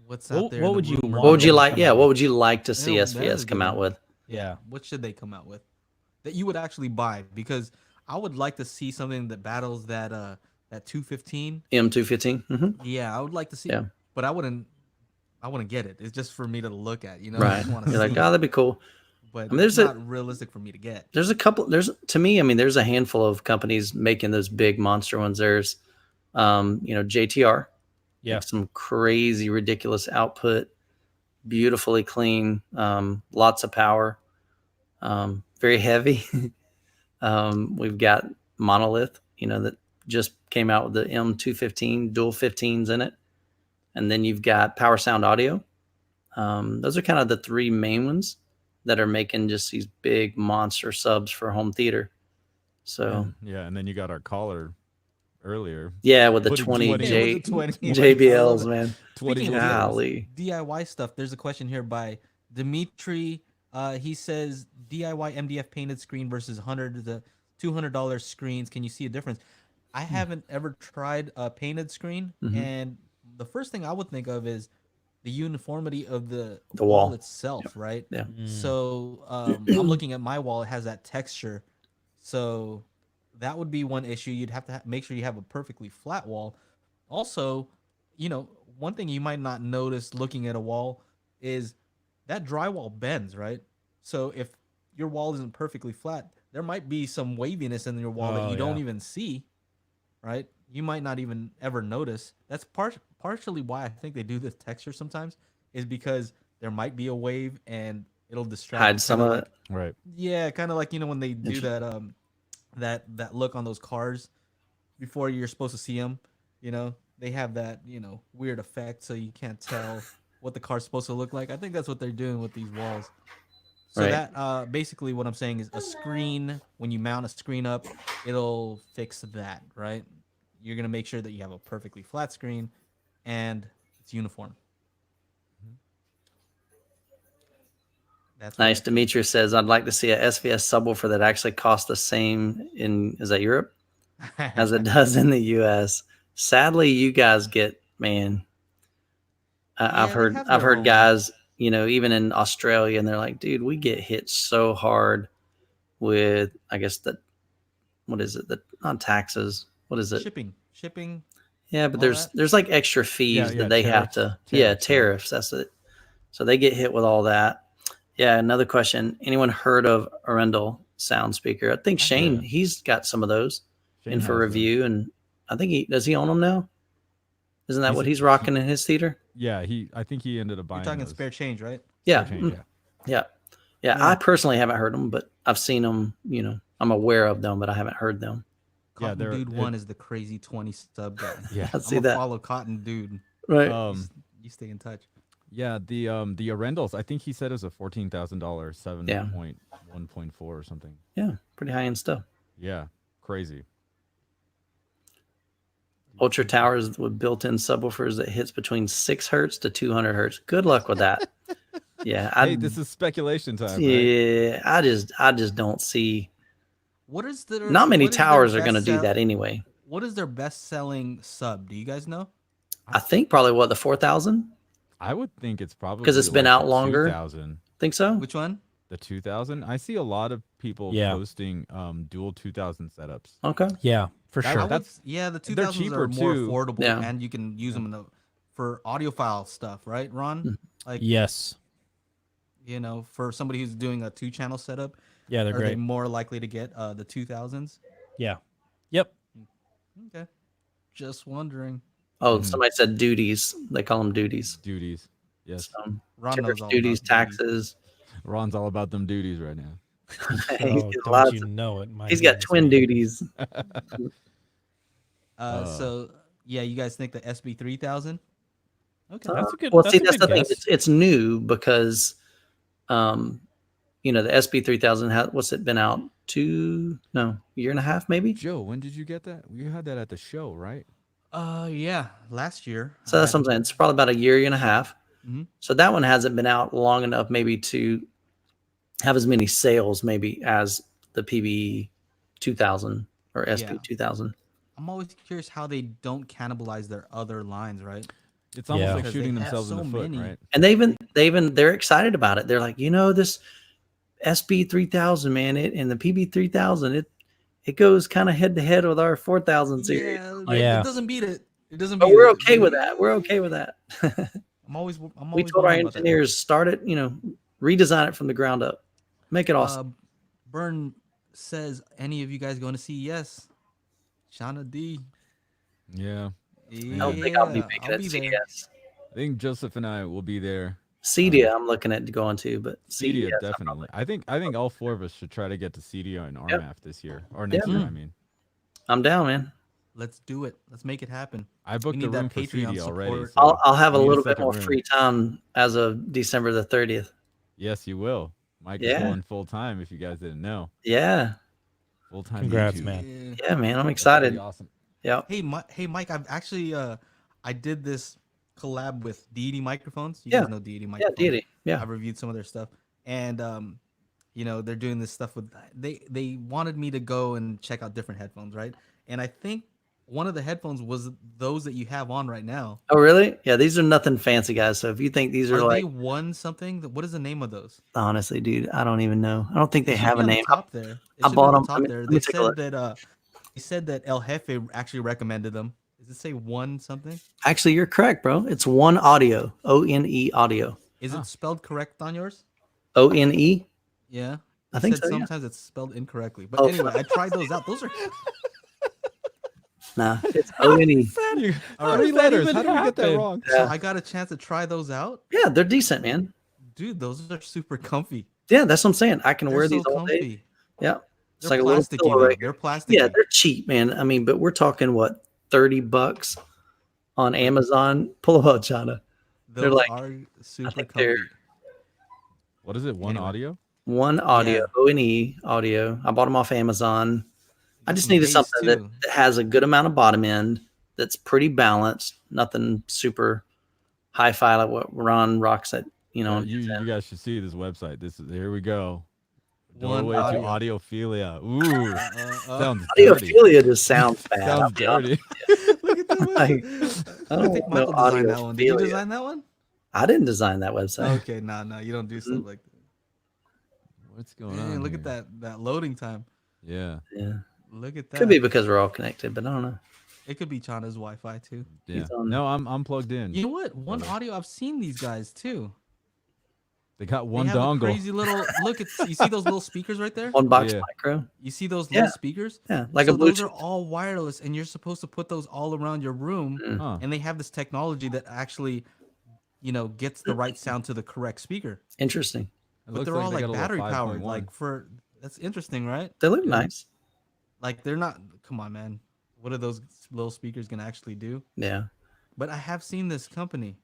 What's out there? What in the would you rumor? want? What would you them to like? come Yeah, out what with? would you like to see Yeah, that is SVS a come good out one. with? Yeah. What should they come out with that you would actually buy? Because I would like to see something that battles that 215. M215. Yeah, I would like to see. Yeah. But I wouldn't get it. It's just for me to look at. I Right. just want to You're see. like, oh, that'd be cool. But I mean, there's it's a- not realistic for me to get. There's a couple. To me, I mean, there's a handful of companies making those big monster ones. There's, JTR. Yeah. Like some crazy, ridiculous output, beautifully clean, lots of power, very heavy. We've got Monolith, that just came out with the M215, dual 15s in it. And then you've got Power Sound Audio. Those are kind of the three main ones that are making just these big monster subs for home theater. So And then you got our caller earlier. yeah, with the Putting 20 with the 20 JBLs, man. 20 Speaking of Golly. DIY stuff, there's a question here by Dimitri. He says DIY MDF painted screen versus $200 screens. Can you see a difference? I haven't ever tried a painted screen, and the first thing I would think of is the uniformity of the wall itself, right? Yeah. So I'm looking at my wall; it has that texture, so that would be one issue. You'd have to make sure you have a perfectly flat wall. Also, one thing you might not notice looking at a wall is that drywall bends, right? So if your wall isn't perfectly flat, there might be some waviness in your wall that Oh, you don't yeah. even see, right? You might not even ever notice. That's partially why I think they do this texture sometimes, is because there might be a wave and it'll distract. Hide some Kind of of like, it. Right. yeah, kind of like when they do Interesting. that look on those cars before you're supposed to see them. They have that weird effect, so you can't tell what the car's supposed to look like. I think that's what they're doing with these walls. So Right. that basically what I'm saying is a screen. When you mount a screen up, it'll fix that, right? You're gonna make sure that you have a perfectly flat screen, and it's uniform. That's what I Nice. think. Demetrius says, I'd like to see a SVS subwoofer that actually costs the same is that Europe as it does in the US. Sadly, you guys get, man, Yeah, they have I've their heard own. guys, even in Australia, and they're like, dude, we get hit so hard with, I guess what is it? Not taxes. What is it? Shipping, Yeah, but all that. there's like extra fees Yeah, that they have tariffs. to, Tariffs, yeah. tariffs. That's it. So they get hit with all that. Yeah. Another question. Anyone heard of Arundel sound speaker? I think I Shane, have. he's got some of those Shane in for has them. review. And I think does he own them now? Isn't that what he's he- rocking in his theater? Yeah, I think he ended up buying. You're talking those. spare change, right? Yeah. Spare change, Mm, yeah. yeah. Yeah. I personally haven't heard them, but I've seen them, I'm aware of them, but I haven't heard them. Yeah, Cotton Dude One is the crazy 20 sub guy. Yeah. I see I'm that. follow Cotton Dude. Right. You stay in touch. Yeah, the Arendals, I think he said it was a $14,000 Yeah. 7.1.4 or something. Yeah. Pretty high end stuff. Yeah, crazy. Ultra towers with built-in subwoofers that hits between 6 hertz to 200 hertz. Good luck with that. Yeah. Hey, this is speculation time, right? Yeah. I just don't see. What is their Not many what is their towers are going to best do sell- that anyway. What is their best selling sub? Do you guys know? I think probably the 4,000. I would think it's probably 'Cause it's been like out the longer. 2000. Think so? Which one? The 2000. I see a lot of people Yeah. posting dual 2000 setups. Okay. Yeah, for That- sure. that's- Yeah, the they're 2000s cheaper are more too. affordable, Yeah. and you can use them for audiophile stuff, right, Ron? Mm. Like, Yes. for somebody who's doing a 2-channel setup, Yeah, they're are they great. more likely to get the 2000s? Yeah. Yep. Okay, just wondering. Oh, Mhm. somebody said duties. They call them duties. Duties. Yes. Ron Tariffs, knows all duties, about duties. taxes. Ron's all about them duties right now. He's Oh, got don't lots you of- know it? My He's got goodness twin me. duties. So yeah, you guys think the SB3000? Okay. That's a good. Well, that's see, a that's good the thing. guess. It's new because, the SB3000 what's it been out? Year and a half maybe. Joe, when did you get that? You had that at the show, right? Yeah, last year. So that's what I'm saying. It's probably about a year and a half. Mhm. So that one hasn't been out long enough maybe to have as many sales maybe as the PB 2000 or SP 2000. I'm always curious how they don't cannibalize their other lines, right? It's almost Yeah. like Because shooting they have themselves in so the foot, many. right? And they're excited about it. They're like, this SB 3000, man, and the PB 3000, it goes kind of head to head with our 4000 series. Yeah. It doesn't beat it. It doesn't But beat we're it. okay with that. We're okay with that. I'm always We told our wondering about that. engineers, start it, redesign it from the ground up. Make it awesome. Burn says, any of you guys going to CES? Shauna D. Yeah. I don't think I'll be Yeah, picking I'll at be there. CES. I think Joseph and I will be there. CEDIA, I'm looking at going to, but CEDIA, CES, definitely. I think all four of us should try to get to CEDIA and RMAF this year or next Yeah. year. I mean, I'm down, man. Let's do it. Let's make it happen. I booked need a room that for Patreon CEDIA already. support. So I'll have a we need little bit second more room. free time as of December the 30th. Yes, you will. Mike is Yeah. going full time. If you guys didn't know, Yeah. full time. Congrats, YouTube. man. Yeah, man. I'm That's excited. pretty awesome. Yeah. Hey, Mike. I've actually I did this collab with Deity microphones. You Yeah. guys know Deity Yeah, microphones. deity. Yeah. I've reviewed some of their stuff, and they're doing this stuff with. They wanted me to go and check out different headphones, right? And I think one of the headphones was those that you have on right now. Oh, really? Yeah, these are nothing fancy, guys. So if you think these are Are like, they one something? What is the name of those? honestly, dude, I don't even know. I don't think they It should have be a on the name. top there. It I should be bought on the them. top there. Let They me take a look. said that El Jefe actually recommended them. Does it say one something? Actually, you're correct, bro. It's One Audio, ONE Audio. Is it spelled correct on yours? ONE? Yeah. I You think said so, yeah. sometimes it's spelled incorrectly. But Oh, anyway, I tried those out. Those are Nah, it's ONE. You- All right. 3 letters. How even did we get that happen? wrong? so Yeah. I got a chance to try those out. Yeah, they're decent, man. Dude, those are super comfy. Yeah, that's what I'm saying. I can They're wear so these all day. comfy. Yeah. It's They're like a little plasticky pillow though. right They're here. plasticky. Yeah, they're cheap, man. I mean, but we're talking what, $30 on Amazon? Pull them up, China. They're Those like, are super think they're- comfy. What is it? One Anyway. audio? One audio, Yeah. ONE audio. I bought them off Amazon. I Got just some needed bass, something that too. has a good amount of bottom end, that's pretty balanced, nothing super hi-fi like what Ron rocks at, Yeah, on you his end. guys should see this website. Here we go. One Doorway to audio. audiophilia. Ooh, sounds dirty. Audiophilia just sounds bad. I'll Sounds be honest. dirty. Look at that one. Like, I I don't think know Michael designed that one. Did you audiophilia. design that one? I didn't design that website. Okay, no, you don't do stuff like that. What's going Man, on? look at here? that loading time. Yeah. Yeah, Look at that. could be because we're all connected, but I don't know. It could be Chana's Wi-Fi too. Yeah. He's on- No, I'm plugged in. You know what? One Brother. audio. I've seen these guys too. They got one They have a dongle. crazy little look. At you see those little speakers right there? One box Yeah. micro. You see those Yeah. little speakers? Yeah, like So a those are Bluetooth. all wireless, and you're supposed to put those all around your room. Huh. And they have this technology that actually, gets the right sound to the correct speaker. Interesting. It But looks they're all they like got a little battery powered. 5.1. Like that's interesting, right? They look Yeah. nice. Like they're not. Come on, man. What are those little speakers gonna actually do? Yeah. But I have seen this company.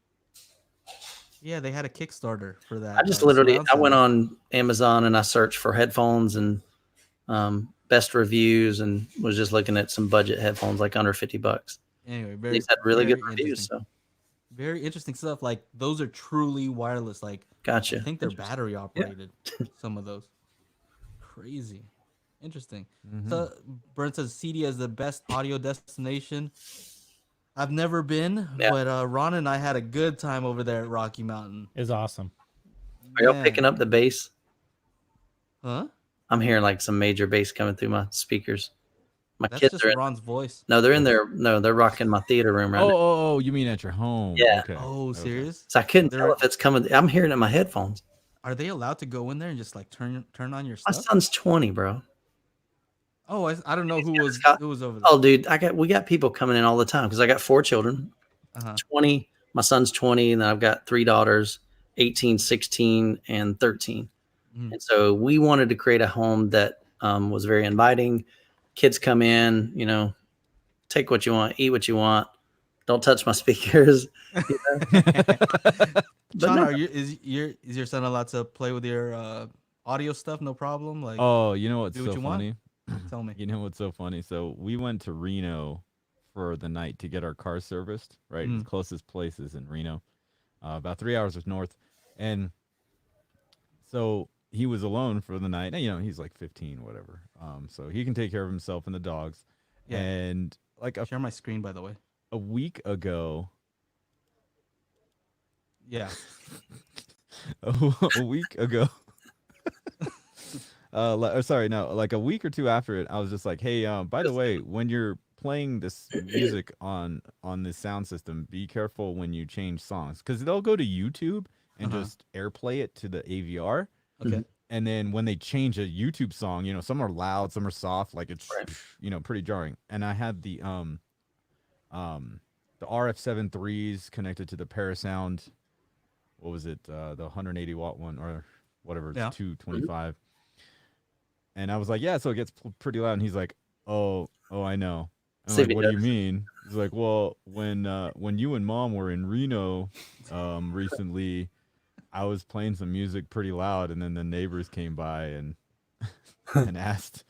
Yeah, they had a Kickstarter for that. I just literally, surround I went sound. on Amazon and I searched for headphones and best reviews and was just looking at some budget headphones like under $50. Anyway, very These had really good very reviews. interesting. So Very interesting stuff. Like those are truly wireless. Like gotcha. I think they're Interesting. battery operated. Some of those. Crazy. Interesting. Mhm. So Brent says CD is the best audio destination. I've never been, Yeah. but Ron and I had a good time over there at Rocky Mountain. Is awesome. Are y'all Man. picking up the bass? Huh? I'm hearing like some major bass coming through my speakers. My That's kids just are in, Ron's voice. no, they're in there. No, they're rocking my theater room right now. Oh, you mean at your home? Yeah. Okay. Oh, okay. serious? So I couldn't They're- tell if it's coming. I'm hearing it in my headphones. Are they allowed to go in there and just like turn on your My stuff? son's 20, bro. Oh, I don't know who got was his co- over there. Oh, dude, we got people coming in all the time because I got 4 children. Uh-huh. 20. My son's 20, and then I've got 3 daughters, 18, 16, and 13. Mhm. And so we wanted to create a home that was very inviting. Kids come in, take what you want, eat what you want. Don't touch my speakers. But Sean, no, is your son allowed to play with your audio stuff? No problem. Like, Oh, you know what's Do what so you want? funny? tell me. You know what's so funny? So we went to Reno for the night to get our car serviced. Right, Mm. the closest place is in Reno, about 3 hours north, and so he was alone for the night. And, he's like 15, whatever. So he can take care of himself and the dogs. Yeah. And like Share my screen, by the way. a week ago, Yeah. a week ago. Sorry, no, like a week or two after it, I was just like, hey, by the way, when you're playing this music on this sound system, be careful when you change songs because they'll go to YouTube and Uh-huh. just airplay it to the AVR. Okay. And then when they change a YouTube song, some are loud, some are soft, like it's Right. pretty jarring. And I had the RF7 connected to the Parasound. What was it? The 180 watt one or whatever. It's Yeah. 225. And I was like, yeah, so it gets pretty loud. And he's like, oh, I know. I'm See if like, he what do you does. mean? He's like, well, when you and mom were in Reno recently, I was playing some music pretty loud, and then the neighbors came by and asked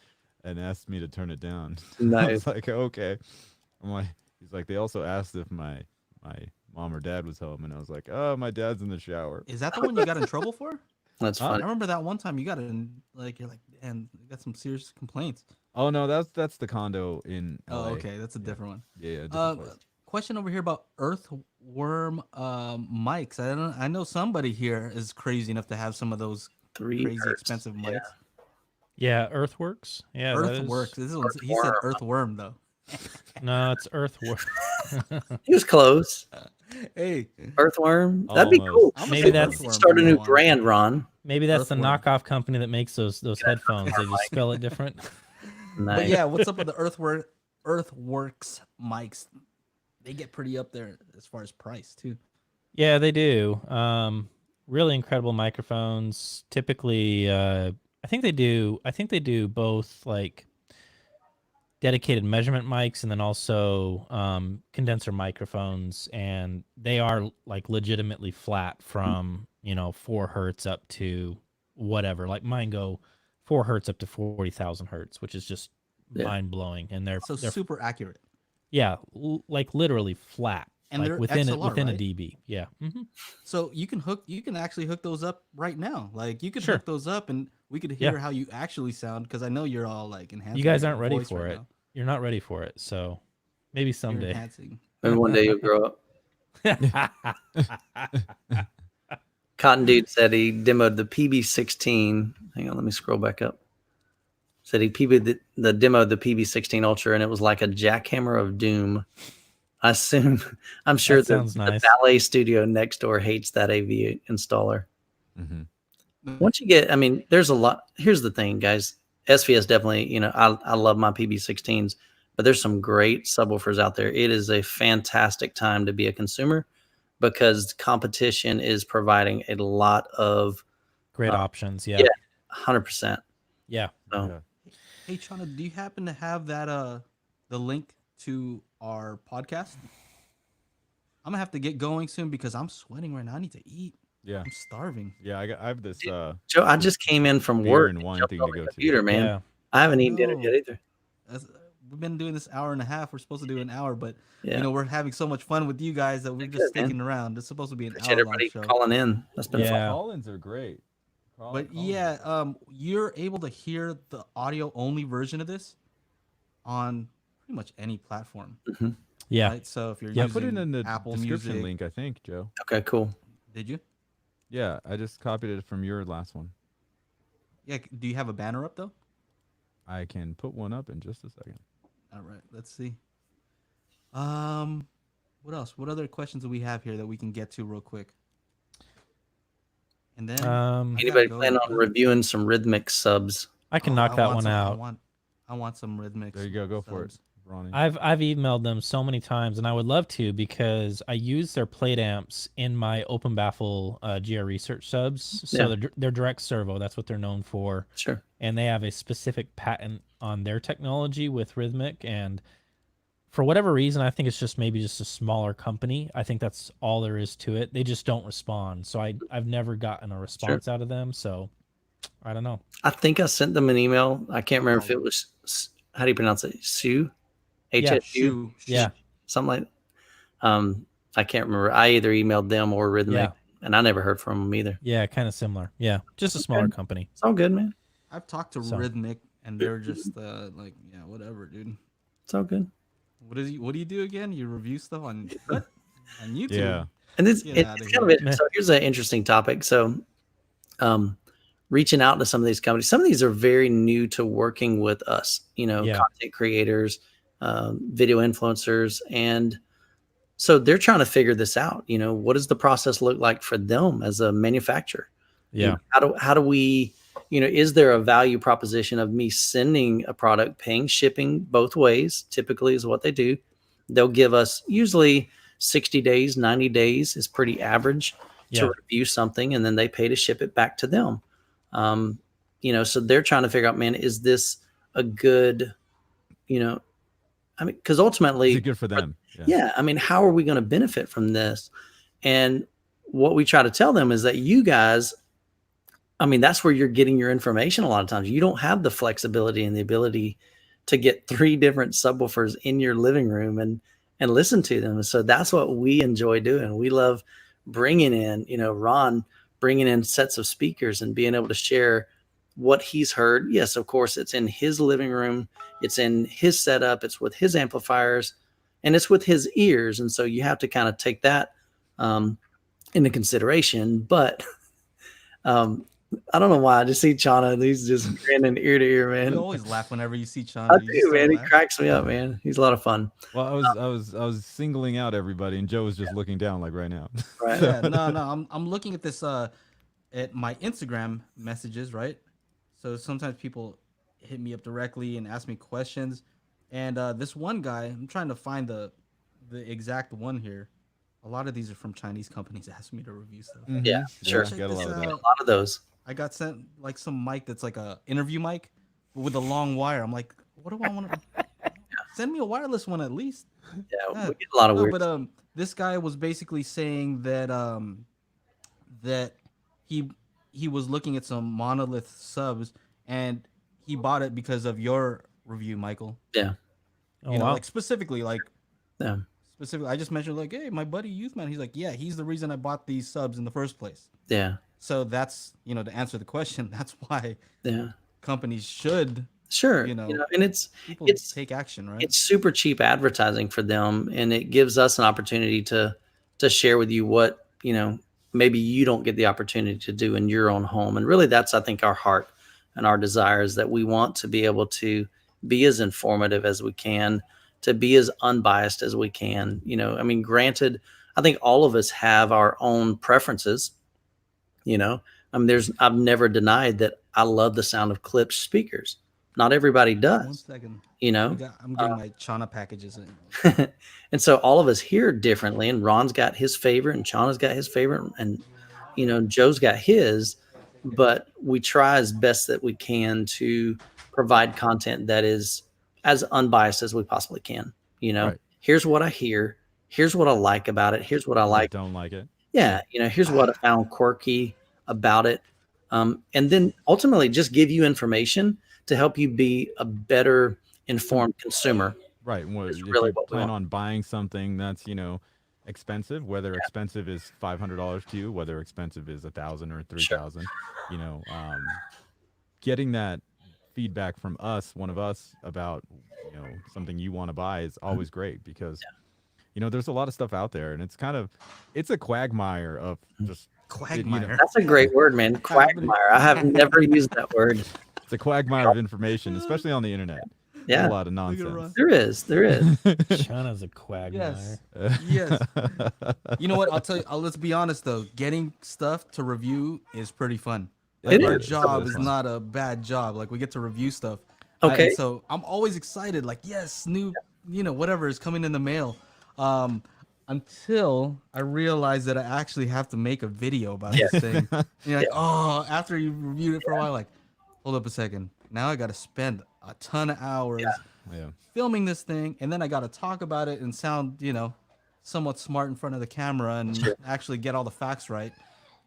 me to turn it down. I Nice. was like, okay. I'm like, he's like, they also asked if my mom or dad was home, and I was like, oh, my dad's in the shower. Is that the one you got in trouble for? That's Huh? I funny. remember that one time you got in, like, you're like, and you got some serious complaints. Oh no, that's the condo in LA. Oh, okay. That's a different one. Yeah, different place. Question over here about earthworm mics. I know somebody here is crazy enough to have some of those 3 crazy hertz. expensive Yeah. mics. Yeah, Earthworks. Yeah, that is- Earthworks. This one, he said Earthworm. earthworm though. No, it's Earthwork. He was close. Hey, Earthworm. That'd be Almost. cool. I'm Maybe say that's- Earthworm Start a from new now on. brand, Ron. Maybe that's the Earthworm. knockoff company that makes those headphones. They just spell it different. But Nice. yeah, what's up with the Earthworks mics? They get pretty up there as far as price too. Yeah, they do. Really incredible microphones. Typically, I think they do. I think they do both like dedicated measurement mics and then also condenser microphones, and they are like legitimately flat from 4 hertz up to whatever. Like mine go 4 hertz up to 40,000 hertz, which is just Yeah. mind blowing. And they're super accurate. yeah, like literally flat. And like they're within XLR, within a right? dB. Yeah. So you can actually hook those up right now. Like you could Sure. hook those up and we could hear how you actually sound, because I know you're all like enhancing. You guys your aren't ready voice for right it. now. You're not ready for it. So maybe You're someday. enhancing. Maybe one day you'll grow up. Cotton Dude said he demoed the PB16. Hang on, let me scroll back up. Said he PB'd the demoed the PB16 Ultra, and it was like a jackhammer of doom. I'm sure That sounds nice. the ballet studio next door hates that AV installer. Mm-hmm. Once you get, I mean, there's a lot. Here's the thing, guys. SVS definitely, I love my PB16s, but there's some great subwoofers out there. It is a fantastic time to be a consumer because competition is providing a lot of Great options. Yeah. yeah, 100%. Yeah. So, Yeah. Hey Chana, do you happen to have that the link to our podcast? I'm gonna have to get going soon because I'm sweating right now. I need to eat. Yeah. I'm starving. Yeah, I have this Joe, I just came in from beer work and wine jumped thing on to the go to. computer, man. Yeah. I haven't eaten dinner No. yet either. We've been doing this hour and a half. We're supposed to do an hour, but Yeah. we're having so much fun with you guys that we're Good, just man. sticking around. It's supposed to be an Appreciate hour-long everybody show. calling in. That's been fun. Yeah. Call-ins are great. But Call-ins yeah, are great. you're able to hear the audio-only version of this on pretty much any platform. Mhm. Yeah. Right? So if you're I using put it in the Apple description Music, link, I think, Joe. Okay, cool. did you? Yeah, I just copied it from your last one. Yeah. Do you have a banner up though? I can put one up in just a second. All right. Let's see. What else? What other questions do we have here that we can get to real quick? And then I gotta Anybody go plan to on eat. reviewing some rhythmic subs? I can Oh, knock I that want one some- out. I want some rhythmic. There you go. Go for it, subs. Ronnie. I've emailed them so many times, and I would love to because I use their plate amps in my open baffle GR research subs. So Yeah. they're direct servo. That's what they're known for, Sure. and they have a specific patent on their technology with rhythmic. And for whatever reason, I think it's just maybe just a smaller company. I think that's all there is to it. They just don't respond. So I've never gotten a response out of them. So I don't know. I think I sent them an email. I can't remember if it was, how do you pronounce it? Sue? Yeah, HSU? Shoe. Yeah. Something like I can't remember. I either emailed them or Rhythmic, and I never heard from them either. Yeah, kind of similar. Yeah, just a smaller company. It's all good, man. I've talked to So- Rhythmic, and they're just like, yeah, whatever, dude. It's all good. What do you do again? You review stuff on what? On YouTube? Yeah. And it's Get outta kind of it. here. So here's an interesting topic. So, reaching out to some of these companies. Some of these are very new to working with us. Yeah. Content creators, video influencers, and so they're trying to figure this out. What does the process look like for them as a manufacturer? Yeah. How do we? Is there a value proposition of me sending a product, paying shipping both ways? Typically, is what they do. They'll give us usually 60 days, 90 days is pretty average Yeah. to review something, and then they pay to ship it back to them. So they're trying to figure out, man, is this a good, because ultimately, Is it good for them? yeah, how are we going to benefit from this? And what we try to tell them is that you guys, that's where you're getting your information a lot of times. You don't have the flexibility and the ability to get 3 different subwoofers in your living room and listen to them. So that's what we enjoy doing. We love bringing in, Ron bringing in sets of speakers and being able to share what he's heard. Yes, of course, it's in his living room. It's in his setup. It's with his amplifiers and it's with his ears. And so you have to kind of take that into consideration. But I don't know why. I just see Chana and he's just grinning ear to ear, man. You always laugh whenever you see I Chandra. You just do, start man. He laughing. cracks me up, man. He's a lot of fun. Well, I was singling out everybody, and Joe was just looking down like right now. Right. Yeah, no. I'm looking at this at my Instagram messages, right? So sometimes people hit me up directly and ask me questions, and this one guy, I'm trying to find the exact one here. A lot of these are from Chinese companies asking me to review stuff. Yeah, sure. Got a Check lot this of that. A out. lot of those. I got sent like some mic that's like a interview mic with a long wire. I'm like, what do I want to send me a wireless one at least? Yeah, Yeah. we get a lot of No, weird. but this guy was basically saying that that he he was looking at some monolith subs and he bought it because of your review, Michael. Yeah, Oh, You know, wow. like specifically, yeah, I just mentioned like, hey, my buddy Youthman. He's like, yeah, he's the reason I bought these subs in the first place. yeah, So that's to answer the question. That's why yeah. companies should Sure. you know And it's people it's take action, right? it's super cheap advertising for them, and it gives us an opportunity to share with you what maybe you don't get the opportunity to do in your own home. And really, that's, I think, our heart and our desire is that we want to be able to be as informative as we can, to be as unbiased as we can. I mean, granted, I think all of us have our own preferences. I mean, I've never denied that I love the sound of clipped speakers. Not everybody One does. second. you know I'm getting my Chana packages in. and so all of us hear differently, and Ron's got his favorite and Chana's got his favorite, and Joe's got his, but we try as best that we can to provide content that is as unbiased as we possibly can. Right. Here's what I hear, here's what I like about it, here's what I like. Don't like it. Yeah, here's what I found quirky about it. And then ultimately just give you information to help you be a better informed consumer. Right. Well, Is if really you what we plan want. on buying something that's expensive, whether expensive is $500 to you, whether expensive is 1,000 or 3,000, you know, getting that feedback from us, one of us, about something you want to buy is always great because there's a lot of stuff out there, and it's a quagmire of just Quagmire. That's a great word, man. Quagmire. I have never used that word. It's a quagmire of information, especially on the internet. There's Yeah, a lot of Ron. nonsense. there is. China's a quagmire. Yes. You know what? I'll tell you. Let's be honest though. Getting stuff to review is pretty fun. Like It our is. job It's is fun. not a bad job. Like we get to review stuff. Okay. And so I'm always excited. Like yes, new, whatever is coming in the mail. Until I realize that I actually have to make a video about this thing. And you're like, oh, after you reviewed it for a while, like, hold up a second. Now I got to spend a ton of hours Yeah. filming this thing, and then I got to talk about it and sound, somewhat smart in front of the camera and actually get all the facts right.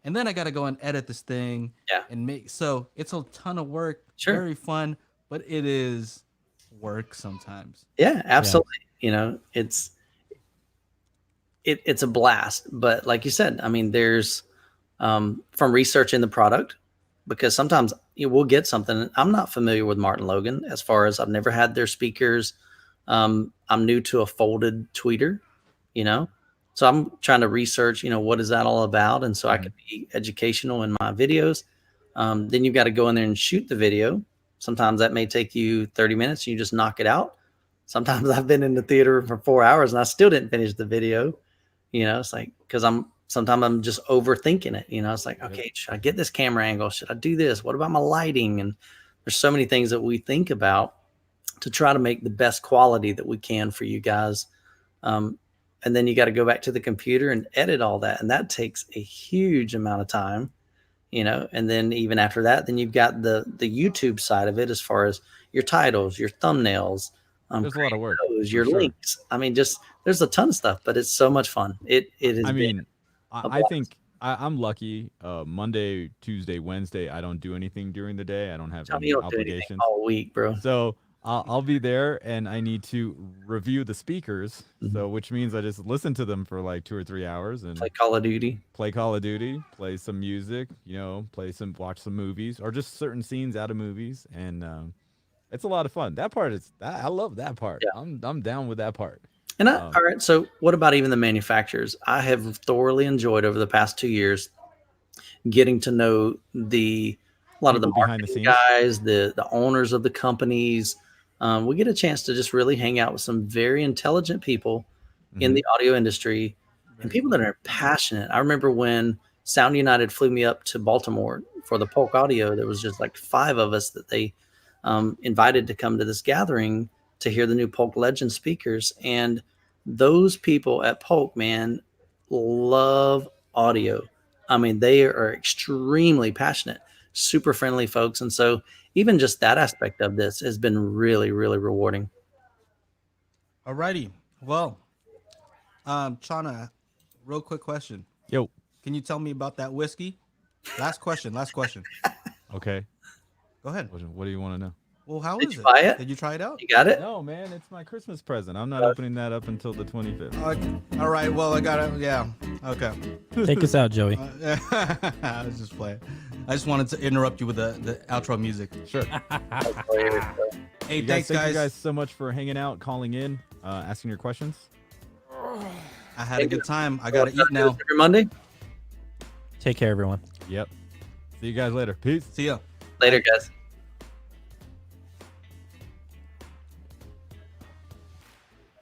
And then I got to go and edit this thing and make. So it's a ton of work. Sure. Very fun, but it is work sometimes. Yeah, absolutely. It's a blast. But like you said, I mean, there's from researching the product, because sometimes we'll get something. I'm not familiar with Martin Logan, as far as I've never had their speakers. I'm new to a folded tweeter, so I'm trying to research, what is that all about? And so I can be educational in my videos. Then you've got to go in there and shoot the video. Sometimes that may take you 30 minutes and you just knock it out. Sometimes I've been in the theater for 4 hours and I still didn't finish the video. It's like, because sometimes I'm just overthinking it. It's like, okay, should I get this camera angle? Should I do this? What about my lighting? And there's so many things that we think about to try to make the best quality that we can for you guys. And then you got to go back to the computer and edit all that. And that takes a huge amount of time, and then even after that, then you've got the YouTube side of it, as far as your titles, your thumbnails, There's a lot of work. your for sure. links. I mean, there's a ton of stuff, but it's so much fun. It is. I mean, I blast. think I'm lucky. Monday, Tuesday, Wednesday, I don't do anything during the day. I don't have any you don't do anything obligations. all week, bro. So I'll be there, and I need to review the speakers. So which means I just listen to them for like 2 or 3 hours and Play Call of Duty. play Call of Duty, play some music, watch some movies, or just certain scenes out of movies, and it's a lot of fun. That part I love that part. Yeah. I'm down with that part. And all right, so what about even the manufacturers? I have thoroughly enjoyed over the past 2 years getting to know a lot of the People behind the marketing scenes. guys, the owners of the companies. We get a chance to just really hang out with some very intelligent people in the audio industry and people that are passionate. I remember when Sound United flew me up to Baltimore for the Polk Audio. There was just like 5 of us that they invited to come to this gathering to hear the new Polk Legend speakers. And those people at Polk, man, love audio. I mean, they are extremely passionate, super friendly folks. And so even just that aspect of this has been really, really rewarding. Alrighty. Well, Chana, real quick question. Yo. Can you tell me about that whiskey? Last question. Okay. Go ahead. What do you want to know? Well, how Did is you it? buy it? Did you try it out? You got it? No, man, it's my Christmas present. I'm not opening that up until the 25th. All right. Well, I got it. Yeah. Okay. Take us out, Joey. I was just playing. I just wanted to interrupt you with the outro music. Sure. Hey, Thank thanks, you guys. guys so much for hanging out, calling in, asking your questions. I had a good time. I gotta eat now. Every Monday. Take care, everyone. Yep. See you guys later. Peace. See ya. Later, guys.